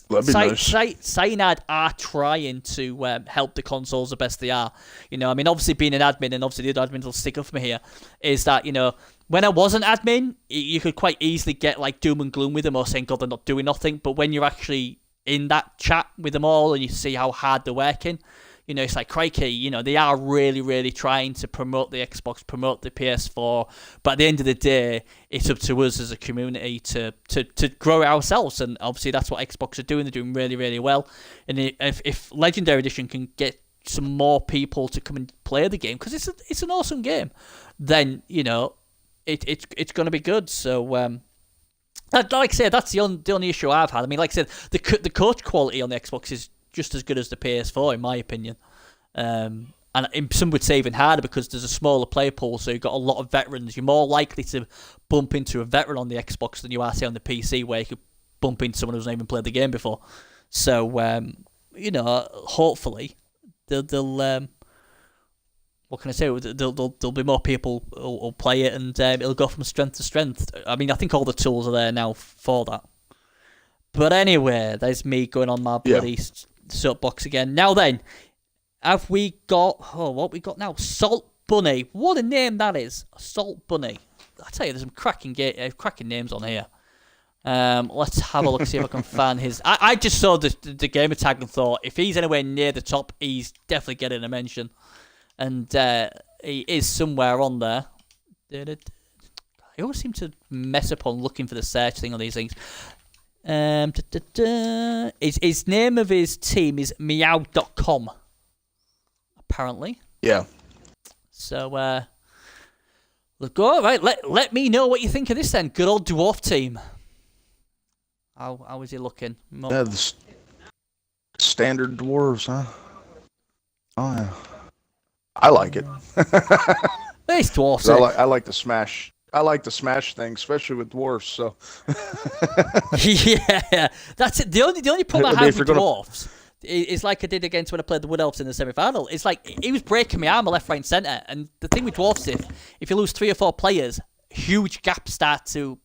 Speaker 1: Cyanide are trying to help the consoles the best they are. You know, I mean, obviously being an admin, and obviously the other admins will stick up for me here, is that, you know, when I was an admin, you could quite easily get like doom and gloom with them or saying, God, they're not doing nothing. But when you're actually in that chat with them all and you see how hard they're working, you know, it's like, crikey, you know, they are really, really trying to promote the Xbox, promote the PS4. But at the end of the day, it's up to us as a community to grow ourselves. And obviously that's what Xbox are doing. They're doing really, really well. And if Legendary Edition can get some more people to come and play the game, because it's an awesome game, then, you know, it's going to be good. So, like I said, that's the only issue I've had. I mean, like I said, the coach quality on the Xbox is just as good as the PS4, in my opinion. And some would say even harder, because there's a smaller player pool, so you've got a lot of veterans. You're more likely to bump into a veteran on the Xbox than you are, say, on the PC, where you could bump into someone who's not even played the game before. So, you know, hopefully, they'll what can I say? There'll be more people who'll play it, and it'll go from strength to strength. I mean, I think all the tools are there now for that. But anyway, there's me going on my bloody soapbox again. Now then, have we got... Oh, what we got now? Salt Bunny. What a name that is. Salt Bunny. I tell you, there's some cracking names on here. Let's have a look, see if I can find his... I just saw the gamer tag and thought, if he's anywhere near the top, he's definitely getting a mention. And he is somewhere on there. I always seem to mess up on looking for the search thing on these things. His name of his team is meow.com, apparently.
Speaker 2: Yeah.
Speaker 1: So, let's go. Right, let me know what you think of this then. Good old dwarf team. How is he looking?
Speaker 2: Yeah, the standard dwarves, huh? Oh, yeah. I like it.
Speaker 1: These dwarfs.
Speaker 2: I like to smash. I like to smash things, especially with dwarfs. So.
Speaker 1: Yeah, that's it. The only problem I have with dwarfs is like I did against when I played the Wood Elves in the semi-final. It's like he was breaking my arm left, right, and centre. And the thing with dwarfs, if you lose 3 or 4 players, huge gaps start to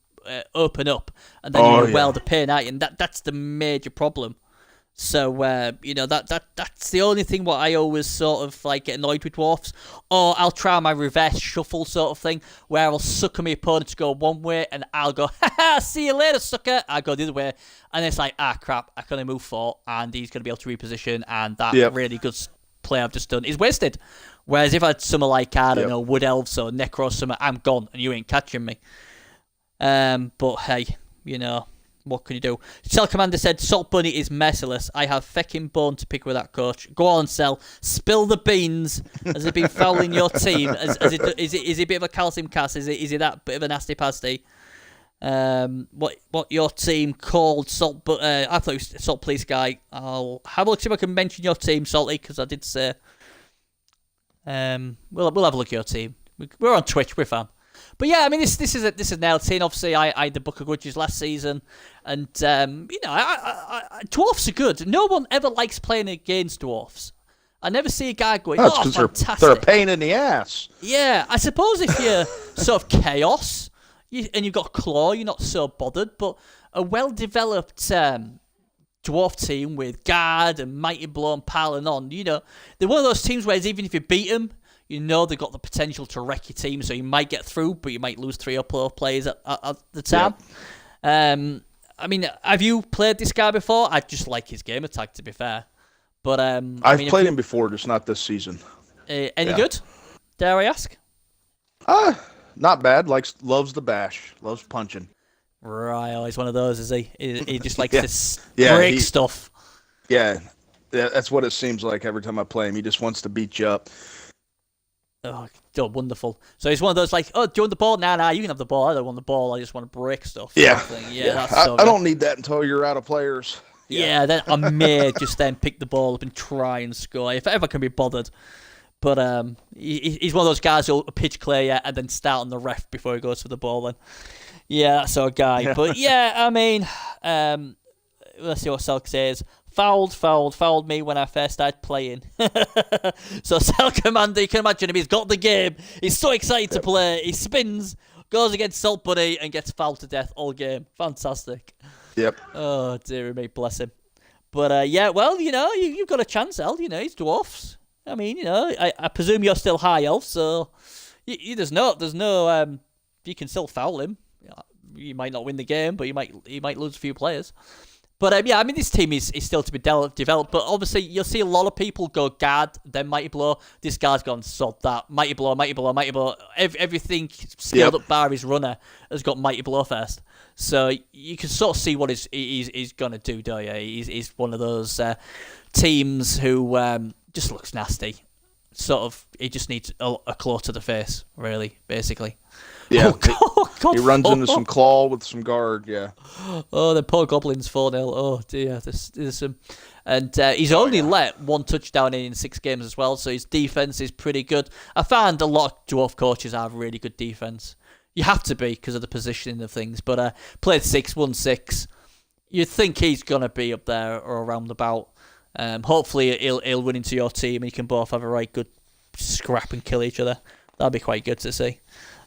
Speaker 1: open up, and then you're well the pain out, and that's the major problem. So that's the only thing what I always sort of like get annoyed with dwarfs. Or I'll try my reverse shuffle sort of thing, where I'll sucker my opponent to go one way, and I'll go, ha, see you later, sucker. I go the other way, and it's like, crap, I can only move 4, and he's gonna be able to reposition, and that really good play I've just done is wasted. Whereas if I had something like I don't know, Wood Elves or Necro or something, I'm gone, and you ain't catching me. But hey, what can you do? Cell Commander said, Salt Bunny is merciless. I have fecking bone to pick with that coach. Go on, Cell. Spill the beans. Has it been fouling your team? Is he a bit of a calcium cast? Is he that bit of a nasty pasty? What your team called Salt? I thought it was Salt Police Guy. I'll have a look see if I can mention your team, Salty, because I did say. We'll have a look at your team. We're on Twitch. We're fine. But yeah, I mean, this is nailed team. Obviously, I had the Book of Grudges last season, and dwarfs are good. No one ever likes playing against dwarfs. I never see a guy going, fantastic.
Speaker 2: They're a pain in the ass.
Speaker 1: Yeah, I suppose if you're sort of chaos and you've got claw, you're not so bothered. But a well-developed dwarf team with guard and mighty blow and pile and on, they're one of those teams where even if you beat them, they've got the potential to wreck your team, so you might get through, but you might lose 3 or 4 players at the time. Yeah. I mean, have you played this guy before? I just like his game attack, to be fair. But
Speaker 2: I've played him before, just not this season.
Speaker 1: Any good? Dare I ask?
Speaker 2: Not bad. Loves the bash. Loves punching.
Speaker 1: Right, he's one of those, is he? He just likes to break stuff.
Speaker 2: Yeah, that's what it seems like every time I play him. He just wants to beat you up.
Speaker 1: Oh, wonderful. So he's one of those like, do you want the ball? Nah, you can have the ball. I don't want the ball. I just want to break stuff.
Speaker 2: Yeah.
Speaker 1: That's
Speaker 2: I don't need that until you're out of players.
Speaker 1: Yeah, then I may just then pick the ball up and try and score if ever I can be bothered. But he's one of those guys who'll pitch clear and then start on the ref before he goes for the ball. Then, that sort of guy. But I mean, let's see what Selk says. Fouled me when I first started playing. So Cell Commander, you can imagine him, he's got the game, he's so excited to play, he spins, goes against Salt Bunny and gets fouled to death all game. Fantastic.
Speaker 2: Yep. Oh,
Speaker 1: dear me, bless him. But well, you've got a chance, El, he's dwarfs. I mean, I presume you're still high elf, so there's no, you can still foul him. You might not win the game, but you might lose a few players. But I mean, this team is still to be developed. But obviously, you'll see a lot of people go guard, then mighty blow. This guy's gone sod that mighty blow. Everything scaled up bar his runner has got mighty blow first. So you can sort of see what he's gonna do, don't you? He's one of those teams who just looks nasty. Sort of, he just needs a claw to the face, really, basically.
Speaker 2: Yeah, God, he runs into some claw with some guard, yeah.
Speaker 1: Oh, the poor Goblins 4-0. Oh, dear. There's some... And he's only let 1 touchdown in 6 games as well, so his defense is pretty good. I find a lot of dwarf coaches have really good defense. You have to be because of the positioning of things, but played 6, won 6. You'd think he's going to be up there or around about. Hopefully he'll run into your team and you can both have a right good scrap and kill each other. That'd be quite good to see.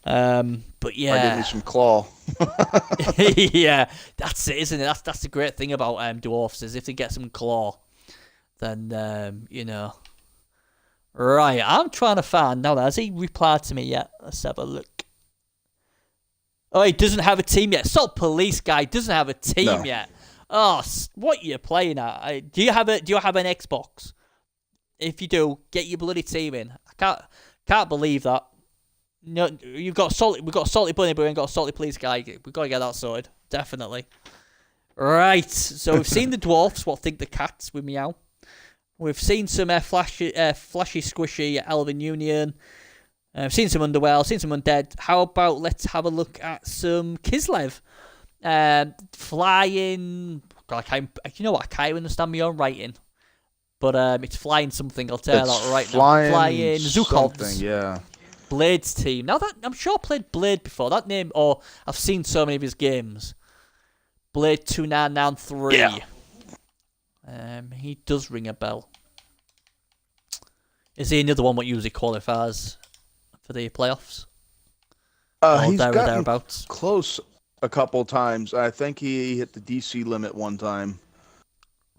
Speaker 1: But yeah,
Speaker 2: might give me some claw.
Speaker 1: Yeah, that's it, isn't it? That's the great thing about dwarfs is if they get some claw, then Right, I'm trying to find now. Has he replied to me yet? Let's have a look. Oh, he doesn't have a team yet. Salt Police Guy doesn't have a team yet. Oh, what are you playing at? Do you have an Xbox? If you do, get your bloody team in. I can't believe that. No, we've got Salty Bunny, but we ain't got a Salty Police Guy. We've got to get that sorted, definitely. Right, so we've seen the dwarfs. What think the cats with meow? We've seen some flashy, squishy Elven Union. I've seen some Underwell, seen some Undead. How about let's have a look at some Kislev? Flying. God, you know what? I can't even understand my own writing. But it's flying something, I'll tell you that right now. Flying Zukovs.
Speaker 2: Yeah.
Speaker 1: Blade's team. Now, that I'm sure I played Blade before. That name, or I've seen so many of his games. Blade 2993.
Speaker 2: Yeah.
Speaker 1: He does ring a bell. Is he another one what usually qualifies for the playoffs?
Speaker 2: He's gotten close a couple times. I think he hit the DC limit one time.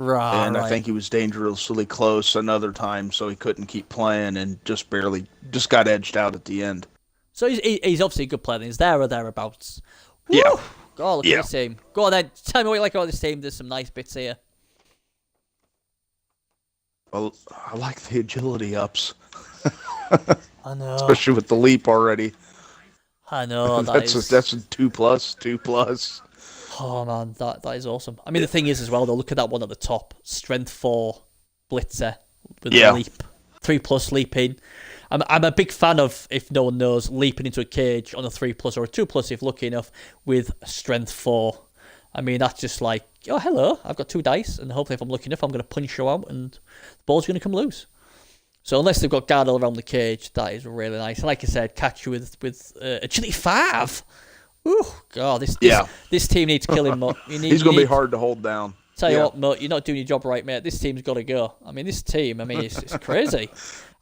Speaker 1: Right.
Speaker 2: And I think he was dangerously close another time, so he couldn't keep playing and just got edged out at the end.
Speaker 1: So he's obviously a good player. He's there or thereabouts.
Speaker 2: Yeah.
Speaker 1: Woo! God, look at this team. Go on then. Tell me what you like about this team. There's some nice bits here.
Speaker 2: Well, I like the agility ups.
Speaker 1: I know.
Speaker 2: Especially with the leap already.
Speaker 1: I know.
Speaker 2: That's a 2+2+.
Speaker 1: Oh man, that is awesome. I mean, the thing is as well, though, look at that one at the top. Strength 4 Blitzer with the leap. 3+ leaping. I'm a big fan of, if no one knows, leaping into a cage on a 3+ or a 2+ if lucky enough with strength 4. I mean, that's just like, oh, hello, I've got 2 dice, and hopefully if I'm lucky enough, I'm going to punch you out, and the ball's going to come loose. So unless they've got guard all around the cage, that is really nice. And like I said, catch you with agility 5. Ooh, God, this team needs killing, Mutt.
Speaker 2: He's going to be hard to hold down.
Speaker 1: Tell you what, Mutt, you're not doing your job right, mate. This team's got to go. I mean, this team, it's crazy.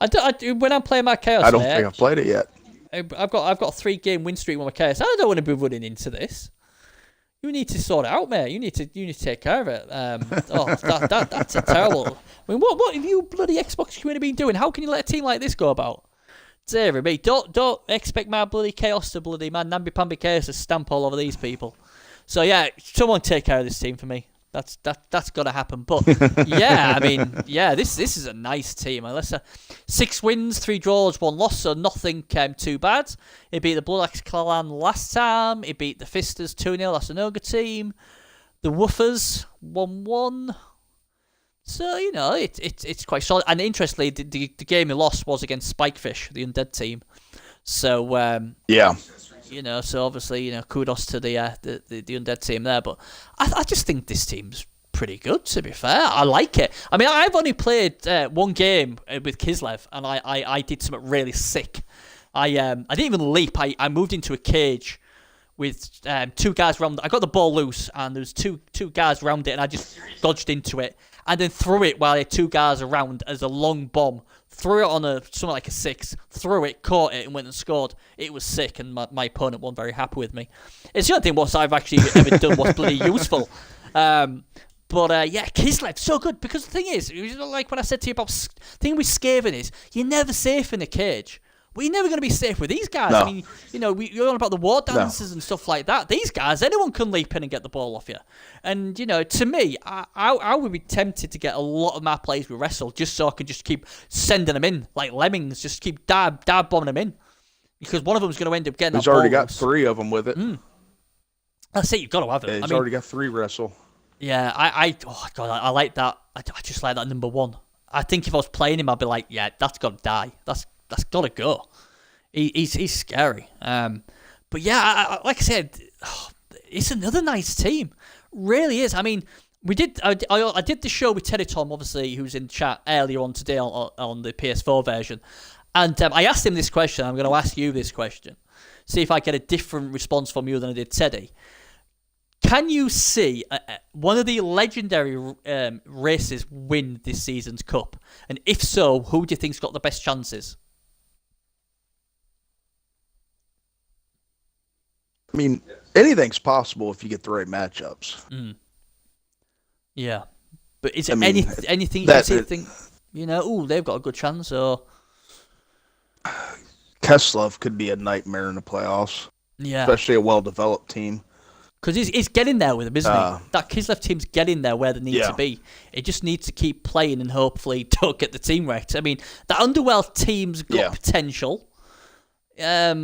Speaker 1: When I'm playing my Chaos,
Speaker 2: I don't think I've played it yet.
Speaker 1: I've got a 3-game win streak with my Chaos. I don't want to be running into this. You need to sort it out, mate. You need to take care of it. That's a terrible. I mean, what have you bloody Xbox community been doing? How can you let a team like this go about? Dear me, don't expect my bloody Chaos to bloody man namby-pamby Chaos to stamp all over these people. So yeah, someone take care of this team for me. That's got to happen. But yeah, I mean, yeah, this is a nice team. Unless 6 wins, 3 draws, 1 loss, so nothing came too bad. It beat the Bloodaxe Clan last time. It beat the Fisters 2-0. That's an Ogre team. The Woofers 1-1. So it's quite solid. And interestingly, the game he lost was against Spikefish, the Undead team. So
Speaker 2: yeah.
Speaker 1: So obviously, kudos to the Undead team there. But I just think this team's pretty good, to be fair. I like it. I mean, I've only played 1 game with Kislev, and I did something really sick. I didn't even leap. I moved into a cage with 2 guys around. I got the ball loose, and there was two guys around it, and I just dodged into it, and then threw it while there were 2 guys around as a long bomb. Threw it on something like a 6, threw it, caught it, and went and scored. It was sick, and my opponent wasn't very happy with me. It's the only thing what I've actually ever done was bloody useful. But yeah, Kislev, so good, because the thing is, like when I said to you about, the thing with Skaven is, you're never safe in a cage. But you're never going to be safe with these guys.
Speaker 2: No.
Speaker 1: I mean, you're on about the war dances and stuff like that. These guys, anyone can leap in and get the ball off you. And, to me, I would be tempted to get a lot of my plays with Wrestle just so I could just keep sending them in like lemmings, just keep dab bombing them in. Because one of them's going to end up getting
Speaker 2: He's already got 3 of them with it.
Speaker 1: That's it, you've got to have it.
Speaker 2: Yeah, he's already got 3 Wrestle.
Speaker 1: Yeah, I like that. I just like that number 1. I think if I was playing him, I'd be like, yeah, that's got to die. That's got to go. He's scary. But yeah, like I said, it's another nice team. Really is. I mean, I did the show with Teddy Tom, obviously, who's in chat earlier on today on the PS4 version. And I asked him this question. I'm going to ask you this question. See if I get a different response from you than I did Teddy. Can you see one of the legendary races win this season's cup? And if so, who do you think's got the best chances?
Speaker 2: I mean, anything's possible if you get the right matchups.
Speaker 1: Yeah. But is there anything you think, they've got a good chance, or...
Speaker 2: Kislev could be a nightmare in the playoffs.
Speaker 1: Yeah.
Speaker 2: Especially a well-developed team.
Speaker 1: Because he's getting there with them, isn't he? That Kislev team's getting there where they need to be. It just needs to keep playing and hopefully don't get the team wrecked. I mean, that Underworld team's got potential.
Speaker 2: Yeah.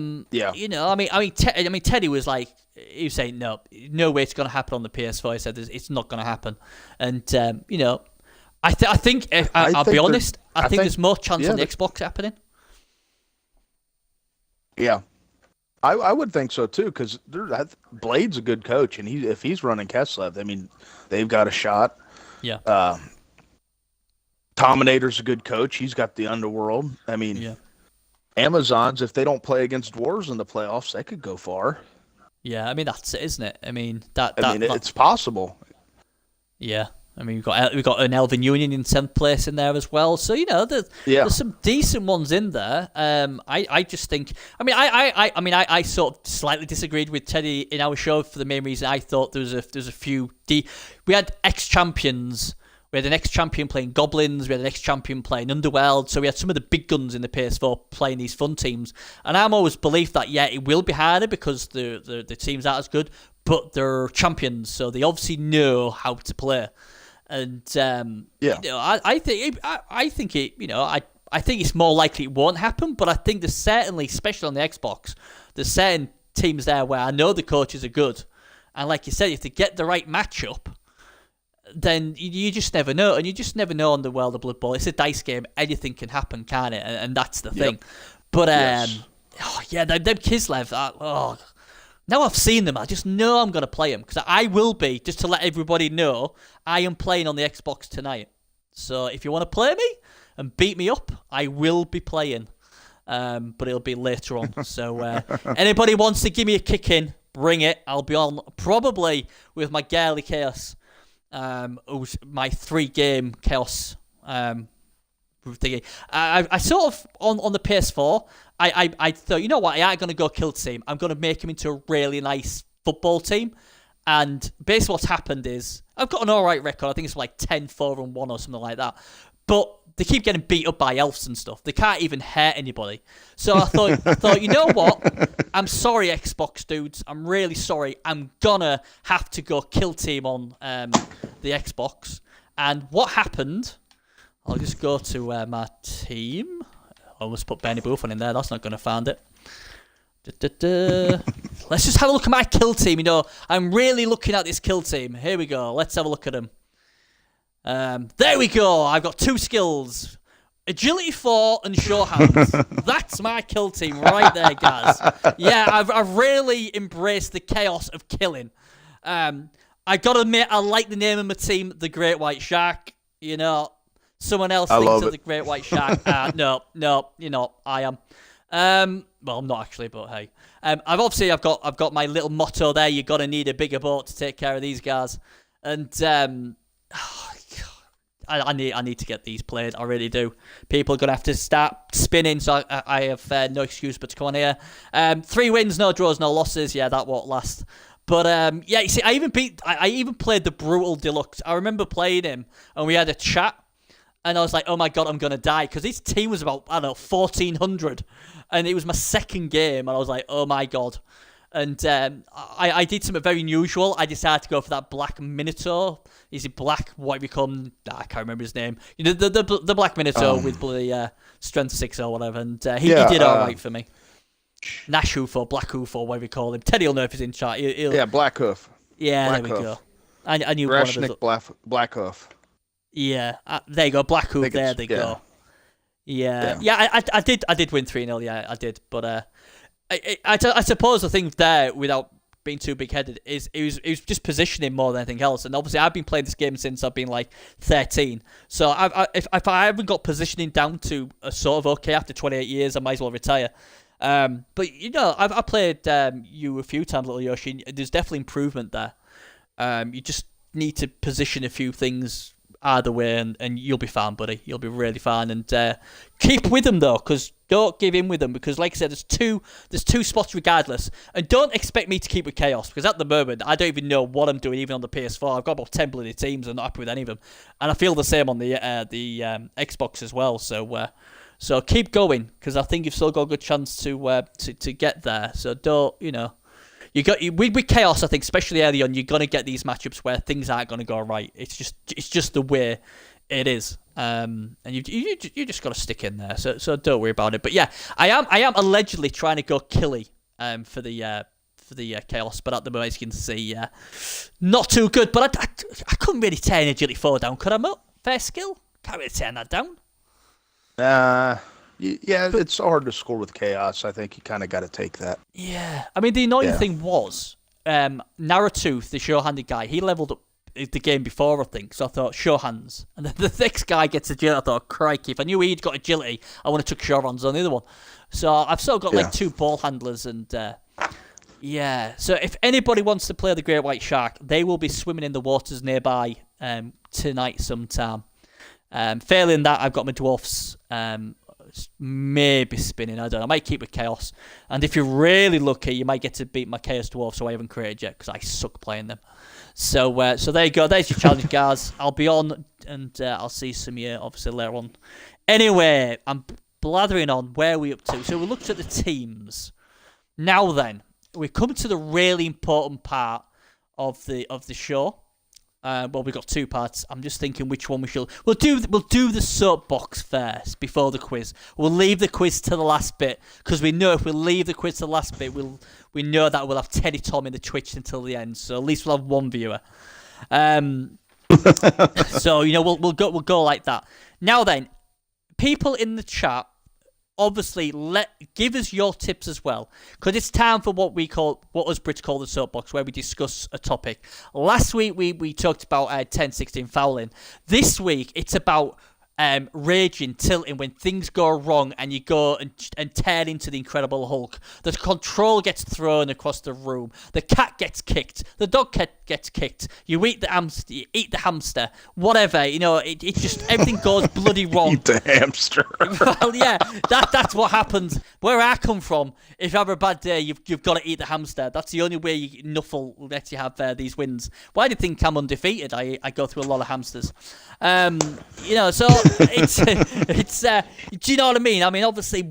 Speaker 1: You know, Teddy was like, he was saying no way it's going to happen on the PS4. He said it's not going to happen, and you know, I think I'll be honest. I think there's more chance on the Xbox happening.
Speaker 2: Yeah, I would think so too, because Blade's a good coach, and if he's running Keslev, I mean, they've got a shot.
Speaker 1: Yeah.
Speaker 2: Dominator's a good coach. He's got the underworld. I mean,
Speaker 1: yeah.
Speaker 2: Amazon's, if they don't play against dwarves in the playoffs, they could go far.
Speaker 1: Yeah, I mean that's it, isn't it? I mean
Speaker 2: it's possible.
Speaker 1: Yeah, I mean we've got an Elven Union in 10th place in there as well. So you know there's some decent ones in there. I just think. I mean I sort of slightly disagreed with Teddy in our show for the main reason I thought there was a few we had ex-champions. We had an ex-champion playing Goblins. We had an ex-champion playing Underworld. So we had some of the big guns in the PS4 playing these fun teams. And I'm always believed that, it will be harder because the teams aren't as good, but they're champions, so they obviously know how to play. And you know, I think it's more likely it won't happen. But I think there's certainly, especially on the Xbox, there's certain teams there where I know the coaches are good, and like you said, if they get the right matchup, then you just never know. And you just never know on the world of Blood Bowl. It's a dice game. Anything can happen, can't it? And that's the thing. But, them Kislev, now I've seen them, I just know I'm going to play them. Because I will be, just to let everybody know, I am playing on the Xbox tonight. So if you want to play me and beat me up, I will be playing. But it'll be later on. So anybody wants to give me a kick in, bring it. I'll be on probably with my Girly Chaos. Who's my 3-game chaos thingy. I sort of on the PS4 I thought, you know what, I ain't gonna go kill team. I'm gonna make him into a really nice football team. And basically what's happened is I've got an alright record. I think it's like 10-4-1 or something like that. But they keep getting beat up by elves and stuff. They can't even hurt anybody. So I thought, you know what? I'm sorry, Xbox dudes. I'm really sorry. I'm gonna have to go kill team on the Xbox. And what happened? I'll just go to my team. I almost put Benny Buffon in there. That's not gonna find it. Let's just have a look at my kill team. You know, I'm really looking at this kill team. Here we go. Let's have a look at them. There we go. I've got 2 skills. Agility 4 and short hands. That's my kill team right there, guys. Yeah, I've really embraced the chaos of killing. I gotta admit, I like the name of my team, the Great White Shark. You know, someone else thinks of the Great White Shark. No, you know, I am. Well, I'm not actually, but hey. I've got my little motto there. You gotta need a bigger boat to take care of these guys. And I need to get these played. I really do. People are going to have to start spinning, so I have no excuse but to come on here. 3 wins, no draws, no losses. Yeah, that won't last. But you see, I even played the Brutal Deluxe. I remember playing him, and we had a chat, and I was like, oh my god, I'm going to die. Because his team was about, 1,400. And it was my second game, and I was like, oh my god. And I did something very unusual. I decided to go for that Black Minotaur. Is it Black? What have you called? I can't remember his name. You know, the Black Minotaur with the Strength 6 or whatever. And he did all right for me. Nash Hoof or Black Hoof or whatever you call him. Teddy will know if he's in chat.
Speaker 2: Black Hoof.
Speaker 1: Yeah,
Speaker 2: Black
Speaker 1: there we
Speaker 2: Hoof.
Speaker 1: go. I knew
Speaker 2: Rashnik Black Hoof.
Speaker 1: Yeah, there you go. Black Hoof. There they go. Yeah. I did win 3-0. Yeah, I did. But I suppose the thing there, without being too big-headed, is it was just positioning more than anything else. And obviously, I've been playing this game since I've been like 13. So if I haven't got positioning down to a sort of okay after 28 years, I might as well retire. But you know, I've played you a few times, little Yoshi. There's definitely improvement there. You just need to position a few things either way, and you'll be fine, buddy. You'll be really fine. And keep with them though, because don't give in with them. Because like I said, there's two spots regardless. And don't expect me to keep with Chaos, because at the moment I don't even know what I'm doing, even on the PS4. I've got about 10 bloody teams. I'm not happy with any of them, and I feel the same on the Xbox as well. So keep going, because I think you've still got a good chance to get there. So don't, you know. With Chaos, I think, especially early on, you're gonna get these matchups where things aren't gonna go right. It's just the way it is. And you just got to stick in there. So don't worry about it. But yeah, I am allegedly trying to go killy for the chaos, but at the moment, as you can see, not too good. But I couldn't really tear an agility 4 down, could I, Mo? Fair skill, can't really tear that down.
Speaker 2: Yeah, it's hard to score with chaos. I think you kind of got to take that.
Speaker 1: Yeah, I mean the annoying thing was Narrowtooth, the sure-handed guy, he leveled up the game before, I think. So I thought sure hands, and then the next guy gets agility. I thought, crikey, if I knew he'd got agility, I would have took sure hands on the other one. So I've still got like 2 ball handlers and. Yeah, so if anybody wants to play the Great White Shark, they will be swimming in the waters nearby tonight sometime. Failing that, I've got my dwarfs maybe spinning. I don't know. I might keep with Chaos. And if you're really lucky, you might get to beat my Chaos Dwarfs who I haven't created yet because I suck playing them. So there you go. There's your challenge, guys. I'll be on and I'll see some of you obviously later on. Anyway, I'm blathering on. Where are we up to? So we looked at the teams. Now then. We're coming to the really important part of the show. Well, we've got 2 parts. I'm just thinking which one we should. We'll do the soapbox first before the quiz. We'll leave the quiz to the last bit because we know if we leave the quiz to the last bit, we know that we'll have Teddy Tom in the Twitch until the end. So at least we'll have 1 viewer. So we'll go like that. Now then, people in the chat. Obviously, give us your tips as well, because it's time for what us Brits call the soapbox, where we discuss a topic. Last week we talked about 10-16 fouling. This week it's about raging, tilting when things go wrong and you go and tear into the Incredible Hulk. The control gets thrown across the room. The cat gets kicked. The dog gets kicked. You eat the hamster. Whatever, it just everything goes bloody wrong.
Speaker 2: Eat the hamster.
Speaker 1: Well, yeah, that's what happens. Where I come from, if you have a bad day, you've got to eat the hamster. That's the only way Nuffle lets you have these wins. Why do you think I'm undefeated? I go through a lot of hamsters. So it's do you know what I mean? I mean, obviously,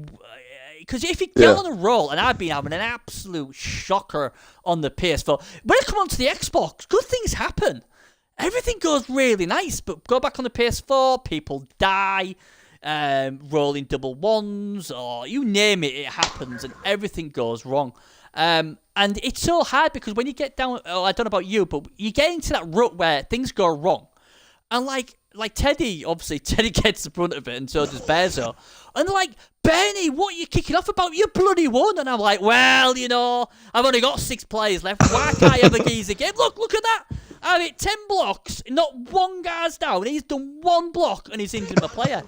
Speaker 1: because if you get on a roll, and I've been having an absolute shocker on the PS4. When I come onto the Xbox, good things happen. Everything goes really nice, but go back on the PS4, people die, rolling double ones, or you name it, it happens, and everything goes wrong. And it's so hard because when you get down, I don't know about you, but you get into that rut where things go wrong. And like Teddy, obviously, Teddy gets the brunt of it, and so does Bezo. And they're like, Bernie, what are you kicking off about? You bloody won. And I'm like, well, I've only got 6 players left. Why can't I have a geezer game? Look at that. I've hit 10 blocks, not 1 guy's down. He's done 1 block, and he's injured my player.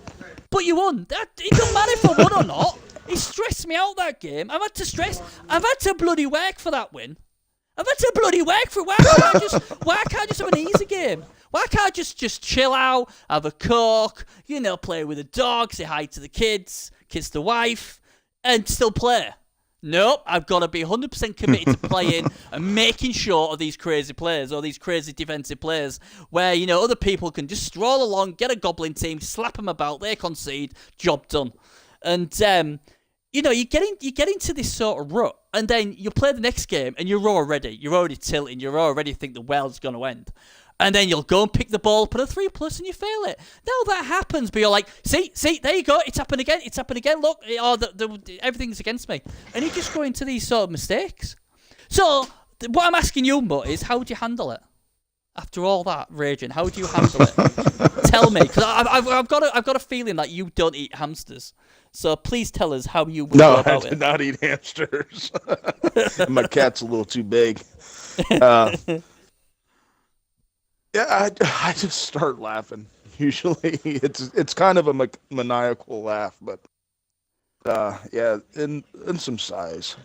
Speaker 1: But you won. It doesn't matter if I won or not. It stressed me out, that game. I've had to bloody work for that win. I've had to bloody work for it. Why can't I just have an easy game? Why can't I just chill out, have a coke, play with the dog, say hi to the kids, kiss the wife, and still play? Nope, I've got to be 100% committed to playing and making sure of these crazy players or these crazy defensive players where, other people can just stroll along, get a goblin team, slap them about, they concede, job done. And, you get into this sort of rut, and then you play the next game, and you're already tilting, you already think the world's going to end. And then you'll go and pick the ball, put a 3+ and you fail it. Now that happens, but you're like, see, there you go, it's happened again, look, everything's against me. And you just go into these sort of mistakes. So, what I'm asking you, Mutt, is how do you handle it? After all that raging, how do you handle it? Tell me, because I've got a feeling that you don't eat hamsters. So please tell us how you would go about it. No, I
Speaker 2: did not eat hamsters. My cat's a little too big. Yeah, I just start laughing. Usually, it's kind of a maniacal laugh, but in some size.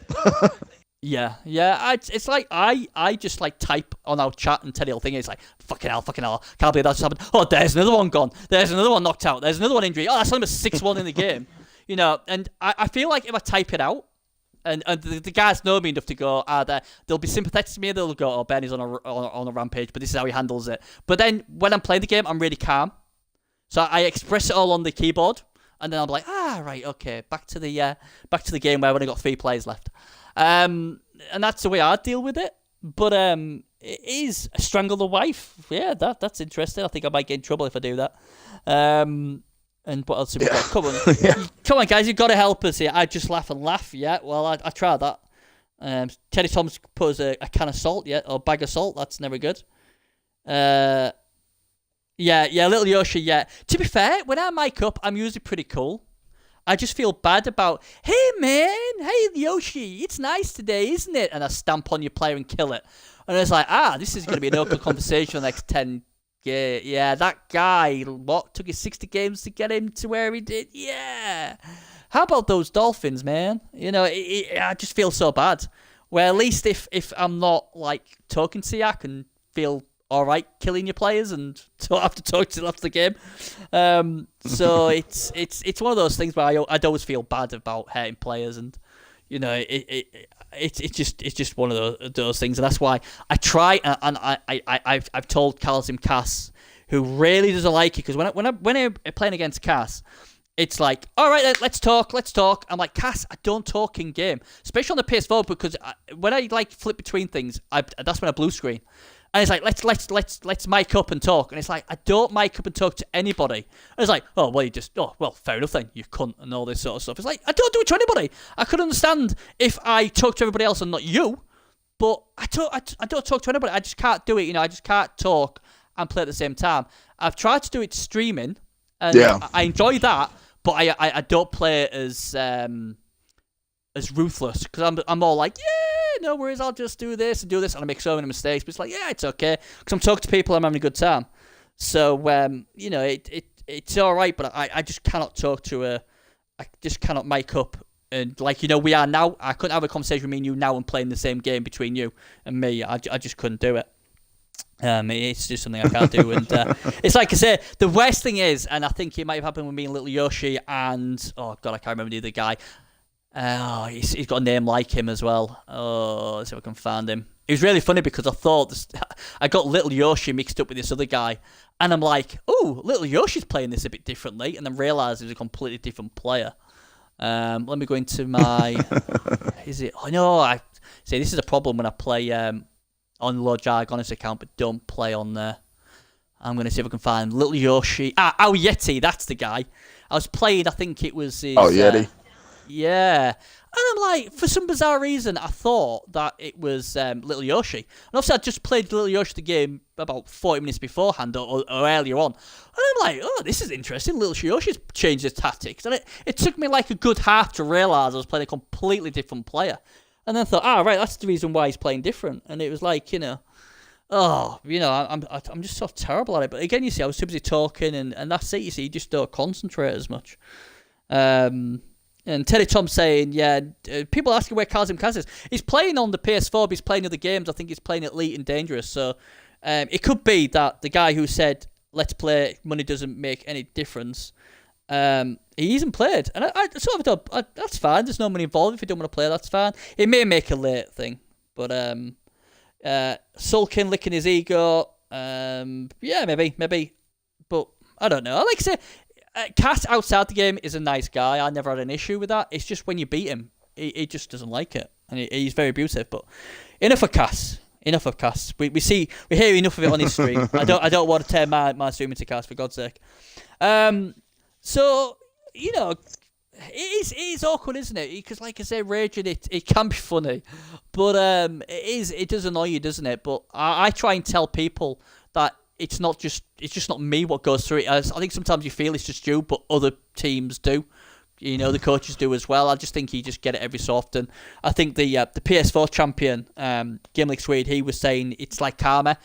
Speaker 1: Yeah. It's like I just like type on our chat and Teddy will think it's like fucking hell, can't believe that just happened. Oh, there's another one gone. There's another one knocked out. There's another one injury. Oh, that's only a 6-1 in the game. And I feel like if I type it out. And the guys know me enough to go, they'll be sympathetic to me. They'll go, oh, Benny's on a rampage, but this is how he handles it. But then when I'm playing the game, I'm really calm. So I express it all on the keyboard, and then I'm like, right, okay, back to the game where I've only got 3 players left. And that's the way I deal with it. But it is strangle the wife. Yeah, that's interesting. I think I might get in trouble if I do that. And what else have we got? Come on, come on, guys, you've got to help us here. I just laugh and laugh. Yeah, well, I tried that. Teddy Thomas put us a can of salt, or bag of salt. That's never good. Yeah, little Yoshi. Yeah. To be fair, when I mic up, I'm usually pretty cool. I just feel bad about, hey man, hey Yoshi, it's nice today, isn't it? And I stamp on your player and kill it. And it's like, this is going to be an awkward conversation for the next 10 games. Yeah, that guy, took his 60 games to get him to where he did? Yeah. How about those Dolphins, man? I just feel so bad. Well, at least if I'm not, talking to you, I can feel all right killing your players and don't have to talk to them after the game. So it's one of those things where I'd always feel bad about hurting players, and it's just one of those things, and that's why I try, and I've told Calzim Cass, who really doesn't like it, because when I'm playing against Cass, it's like, all right, let's talk. I'm like, Cass, I don't talk in game, especially on the PS4, because when I flip between things, that's when I blue screen. And it's like, let's mic up and talk. And it's like, I don't mic up and talk to anybody. And it's like, fair enough then, you cunt, and all this sort of stuff. It's like, I don't do it to anybody. I could understand if I talk to everybody else and not you, but I don't talk to anybody. I just can't do it. I just can't talk and play at the same time. I've tried to do it streaming, and I enjoy that, but I don't play it as ruthless, because I'm all like, no worries, I'll just do this, and I make so many mistakes, but it's like, it's okay, because I'm talking to people, I'm having a good time. So it's all right, but I just cannot talk to I just cannot mic up, and we are now. I couldn't have a conversation with me and you now and playing the same game between you and me. I just couldn't do it. It's just something I can't do, and it's like I say, the worst thing is, and I think it might have happened with me and Little Yoshi, and I can't remember the other guy. He's got a name like him as well. Let's see if I can find him. It was really funny because I thought I got Little Yoshi mixed up with this other guy, and I'm like, Little Yoshi's playing this a bit differently, and then realised he was a completely different player. Let me go into my. Is it? Oh no! I see. This is a problem when I play on Lord Jargonis account, but don't play on there. I'm going to see if I can find Little Yoshi. Yeti, that's the guy. I was playing. I think it was his.
Speaker 2: Yeti.
Speaker 1: Yeah. And I'm like, for some bizarre reason, I thought that it was Little Yoshi. And obviously, I just played Little Yoshi the game about 40 minutes beforehand or earlier on. And I'm like, this is interesting. Little Yoshi's changed his tactics. And it took me a good half to realise I was playing a completely different player. And then I thought, right, that's the reason why he's playing different. And it was like, I'm just so terrible at it. But again, you see, I was too busy talking, and that's it. You see, you just don't concentrate as much. And Teddy Tom saying, people asking where Kazim Kaz is. He's playing on the PS4, but he's playing other games. I think he's playing Elite and Dangerous. So it could be that the guy who said, let's play, money doesn't make any difference, he isn't played. And I sort of thought, that's fine. There's no money involved. If you don't want to play, that's fine. It may make a late thing. But sulking, licking his ego, maybe. But I don't know. I like to say, Cass outside the game is a nice guy. I never had an issue with that. It's just when you beat him, he just doesn't like it, and he's very abusive. But enough of Cass. We hear enough of it on his stream. I don't want to turn my stream into Cass, for God's sake. So it is awkward, isn't it? Because like I say, raging it can be funny, but it does annoy you, doesn't it? But I try and tell people that. It's just not me what goes through it. I think sometimes you feel it's just you, but other teams do. The coaches do as well. I just think you just get it every so often. I think the PS4 champion, Game League Swede, he was saying it's like karma.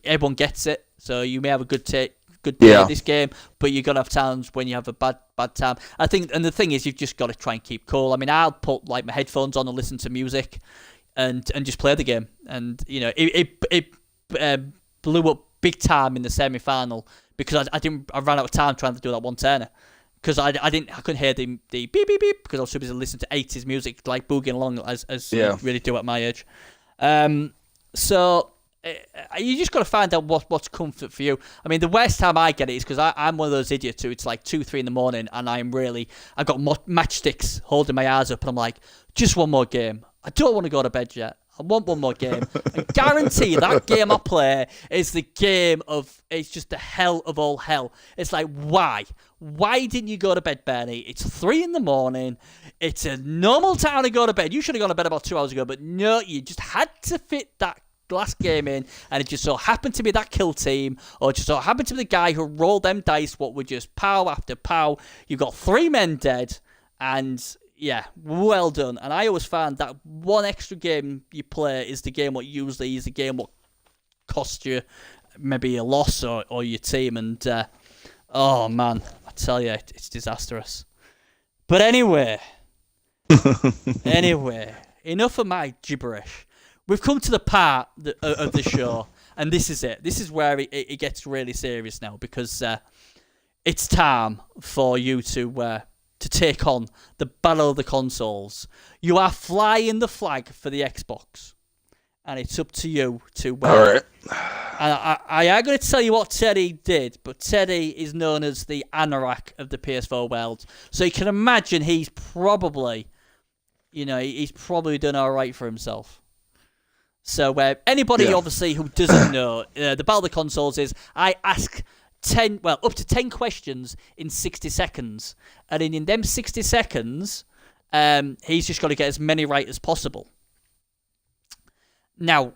Speaker 1: Everyone gets it. So you may have a good day in this game, but you're gonna have times when you have a bad time. I think, and the thing is, you've just got to try and keep cool. I mean, I'll put my headphones on and listen to music, and just play the game. And it blew up big time in the semi-final because I ran out of time trying to do that one turner because I couldn't hear the beep beep beep because I was too busy listening to 80s music boogieing along as you really do at my age. So you just got to find out what's comfort for you. I mean, the worst time I get it is because I'm one of those idiots who it's 2-3 in the morning and I've got matchsticks holding my eyes up and I'm like, just one more game. I don't want to go to bed yet. I want one more game. I guarantee that game I play is the game of, it's just the hell of all hell. It's like, why? Why didn't you go to bed, Bernie? It's 3 a.m. It's a normal time to go to bed. You should have gone to bed about 2 hours ago, but no, you just had to fit that last game in, and it just so happened to be that kill team, or it just so happened to be the guy who rolled them dice, what were just pow after pow. You've got 3 men dead, and yeah, well done. And I always found that one extra game you play is the game what usually is the game what costs you maybe a loss or your team, and oh man, I tell you, it's disastrous. But anyway, enough of my gibberish. We've come to the part of the show, and this is it. This is where it gets really serious now, because it's time for you to take on the battle of the consoles. You are flying the flag for the Xbox, and it's up to you to win.
Speaker 2: All right.
Speaker 1: I am going to tell you what Teddy did, but Teddy is known as the anorak of the PS4 world, so you can imagine he's probably done all right for himself. So anybody obviously who doesn't know, the battle of the consoles is I ask up to 10 questions in 60 seconds, and in them 60 seconds, he's just got to get as many right as possible. Now,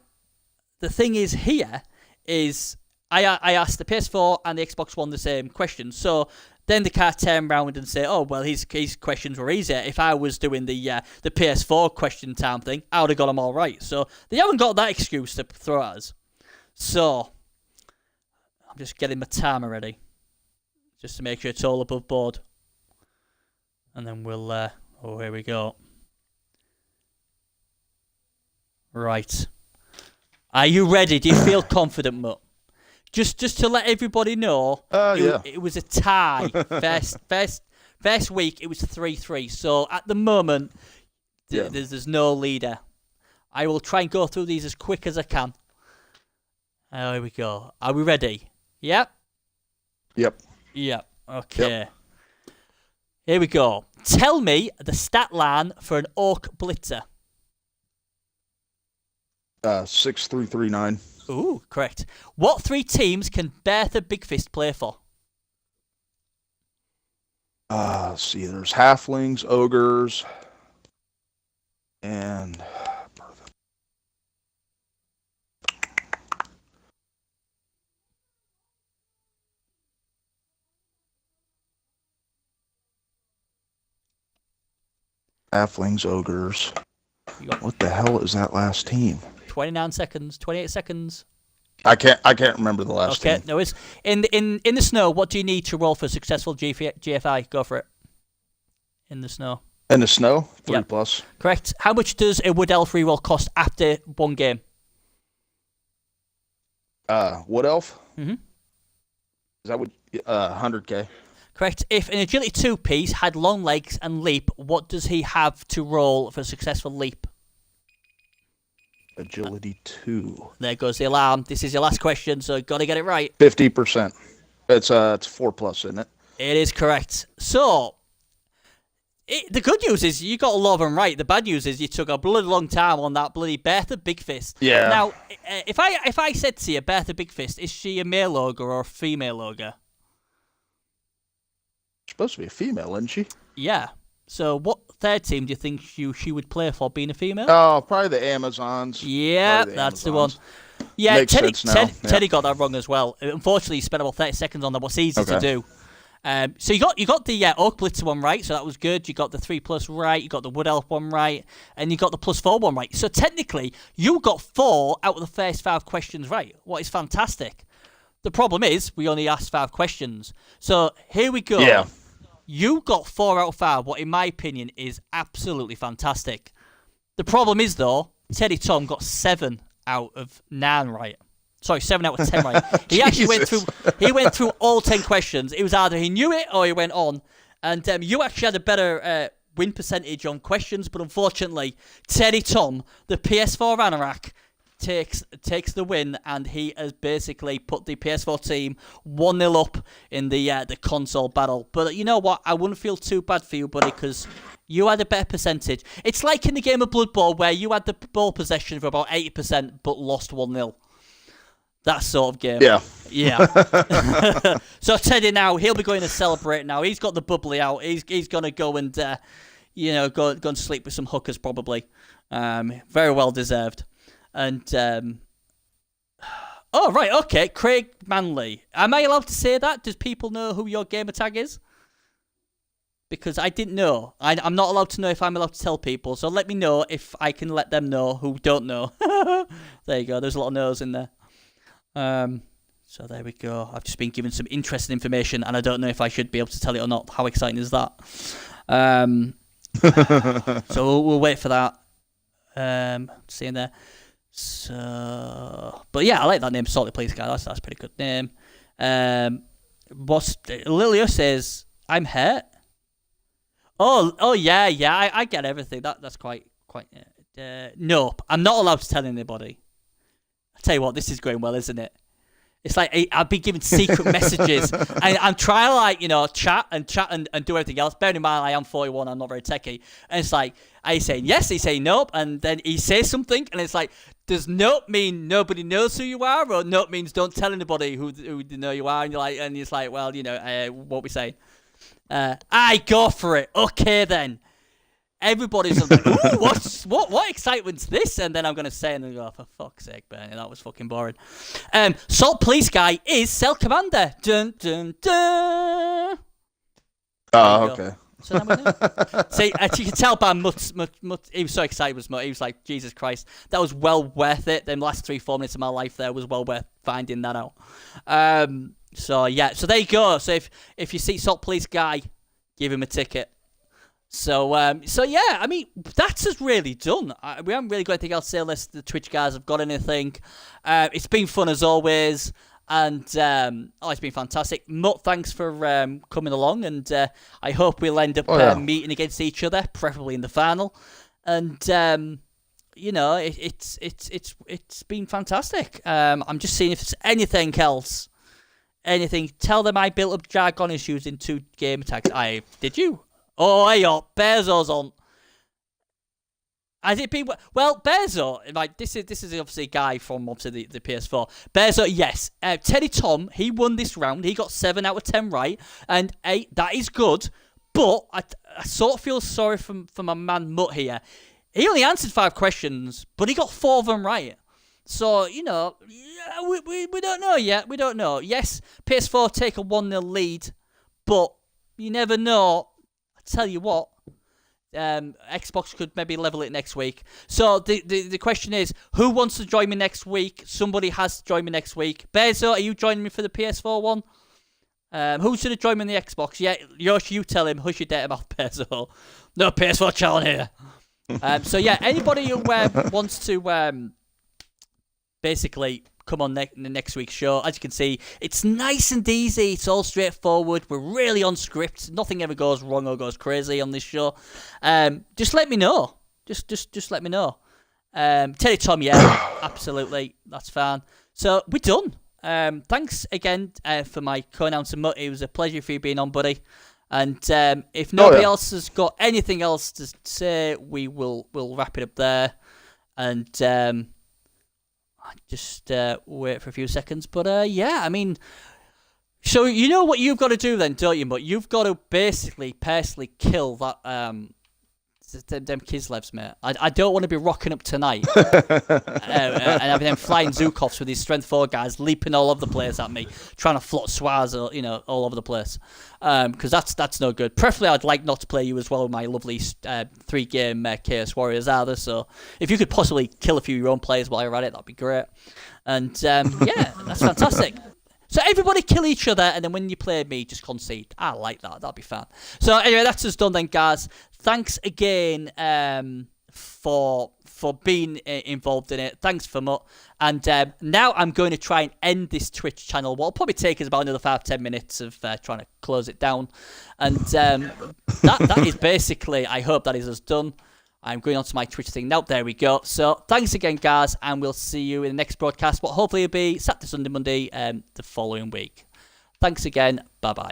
Speaker 1: the thing is here is I asked the PS4 and the Xbox One the same question, so then the car turned around and say, oh, well, his questions were easier. If I was doing the PS4 question time thing, I would have got them all right. So they haven't got that excuse to throw at us. So I'm just getting my timer ready, just to make sure it's all above board. And then we'll... here we go. Right. Are you ready? Do you feel confident, Mutt? Just to let everybody know, it was a tie. First week, it was 3-3. So at the moment, there's no leader. I will try and go through these as quick as I can. Here we go. Are we ready? Yep. Yep. Okay. Yep. Here we go. Tell me the stat line for an Orc Blitzer.
Speaker 2: 6-3-3-9.
Speaker 1: Ooh, correct. What 3 teams can Bertha Big Fist play for?
Speaker 2: Let's see, there's halflings, ogres, and halflings, ogres. What the hell is that last team?
Speaker 1: 29 seconds, 28 seconds.
Speaker 2: I can't remember the last team.
Speaker 1: Okay, no, it's in the snow. What do you need to roll for a successful GFI? Go for it. In the snow.
Speaker 2: In the snow, 3+.
Speaker 1: Correct. How much does a Wood Elf reroll cost after one game?
Speaker 2: Wood Elf?
Speaker 1: Mm-hmm.
Speaker 2: Is that what? 100K.
Speaker 1: Correct. If an Agility 2 piece had long legs and leap, what does he have to roll for a successful leap?
Speaker 2: Agility 2.
Speaker 1: There goes the alarm. This is your last question, so got to get it right.
Speaker 2: 50%. It's 4+, isn't it?
Speaker 1: It is correct. So, the good news is you got a lot of them right. The bad news is you took a bloody long time on that bloody Bertha Big Fist.
Speaker 2: Yeah.
Speaker 1: Now, if I said to you, Bertha Big Fist, is she a male ogre or a female ogre?
Speaker 2: She's supposed to be a female, isn't she?
Speaker 1: Yeah. So what third team do you think she would play for, being a female?
Speaker 2: Oh, probably the Amazons.
Speaker 1: Yeah, that's the one. Yeah,
Speaker 2: Makes sense now.
Speaker 1: Teddy got that wrong as well. Unfortunately, he spent about 30 seconds on that. What's easy to do. So you got the Orc Blitzer one right, so that was good. You got the 3+ right, you got the Wood Elf one right, and you got the +4 one right. So technically, you got 4 out of the first 5 questions right. What is fantastic. The problem is, we only asked 5 questions. So here we go.
Speaker 2: Yeah.
Speaker 1: You got 4 out of 5, what in my opinion is absolutely fantastic. The problem is, though, Teddy Tom got 7 out of 9 right. Sorry, 7 out of 10 right. He actually went through all 10 questions. It was either he knew it or he went on. And you actually had a better win percentage on questions, but unfortunately, Teddy Tom, the PS4 Anorak, takes the win, and he has basically put the PS4 team 1-0 up in the console battle. But you know what? I wouldn't feel too bad for you, buddy, because You had a better percentage. It's like in the game of Bloodbowl where you had the ball possession for about 80% but lost 1-0. That sort of game.
Speaker 2: Yeah.
Speaker 1: So Teddy now, he'll be going to celebrate now. He's got the bubbly out. He's going to go and, go and sleep with some hookers probably. Very well deserved. And, oh, right, okay. Craig Manley. Am I allowed to say that? Does people know who your gamer tag is? Because I didn't know. I'm not allowed to know if I'm allowed to tell people. So let me know if I can let them know who don't know. There you go. There's a lot of no's in there. So there we go. I've just been given some interesting information, and I don't know if I should be able to tell it or not. How exciting is that? So we'll wait for that. Seeing there. So, but yeah, I like that name, Salty Police Guy. That's a pretty good name. Lilia says, I'm hurt. Oh yeah. I get everything. That's quite. Nope. I'm not allowed to tell anybody. I tell you what, this is going well, isn't it? It's like I've been given secret messages. I'm trying to chat and do everything else. Bearing in mind, I am 41. I'm not very techie. And it's like, are you saying yes? He's saying nope. And then he says something, and it's like, does nope mean nobody knows who you are, or nope means don't tell anybody who you know you are? And it's like, well, what we say. I go for it. Okay then. Everybody's like, ooh, what excitement's this? And then I'm gonna say, and then go, for fuck's sake, Bernie, that was fucking boring. Salt Police Guy is Cell Commander. Dun dun dun.
Speaker 2: Oh, okay.
Speaker 1: So now we know. See, as you can tell by Mutt, he was so excited with Mutt. He was like, Jesus Christ, that was well worth it. Them last 3-4 minutes of my life there was well worth finding that out. So yeah, so there you go. So if you see Salt Police Guy, give him a ticket. So yeah, I mean, that's us really done. We haven't really got anything else to say unless the Twitch guys have got anything. It's been fun as always, and it's been fantastic. Mutt, thanks for coming along, and I hope we'll end up meeting against each other, preferably in the final. And it's been fantastic. I'm just seeing if there's anything else. Anything? Tell them I built up jargon issues in 2 game attacks. Did you? Oh, hey, Bearzo's on. Has it been... Well, Bearzo, like, this is obviously a guy from, obviously, the PS4. Bearzo, yes. Teddy Tom, he won this round. He got 7 out of 10 right. And, that is good. But I sort of feel sorry for my man Mutt here. He only answered 5 questions, but he got 4 of them right. So, we don't know yet. We don't know. Yes, PS4 take a 1-0 lead, but you never know. Tell you what, Xbox could maybe level it next week. So the question is, who wants to join me next week? Somebody has to join me next week. Bezo, are you joining me for the PS4 one? Who's going to join me on the Xbox? Yeah, Yosh, you tell him. Hush your data mouth, Bezo. No PS4 challenge here. So yeah, anybody who wants to basically come on the next week's show. As you can see, it's nice and easy. It's all straightforward. We're really on script. Nothing ever goes wrong or goes crazy on this show. Just let me know. Just let me know. Teddy Tom, yeah, absolutely. That's fine. So we're done. Thanks again for my co-announcer Mutt. It was a pleasure for you being on, buddy. And if nobody else has got anything else to say, we'll wrap it up there. And just wait for a few seconds. But yeah, I mean, so you know what you've got to do then, don't you? But you've got to basically personally kill that them Kislevs, mate. I don't want to be rocking up tonight and having them flying Zukovs with these strength 4 guys leaping all over the place at me, trying to float swaz, all over the place. Because that's no good. Preferably, I'd like not to play you as well with my lovely 3-game Chaos Warriors either. So if you could possibly kill a few of your own players while you're at it, that'd be great. And yeah, that's fantastic. So everybody kill each other, and then when you play me, just concede. I like that. That'd be fun. So anyway, that's us done then, guys. Thanks again for being involved in it. Thanks for Mutt. And now I'm going to try and end this Twitch channel. What'll probably take us about another 5-10 minutes of trying to close it down. And that is basically, I hope that is us done. I'm going on to my Twitch thing now. There we go. So thanks again, guys, and we'll see you in the next broadcast. What hopefully will be Saturday, Sunday, Monday, the following week. Thanks again. Bye-bye.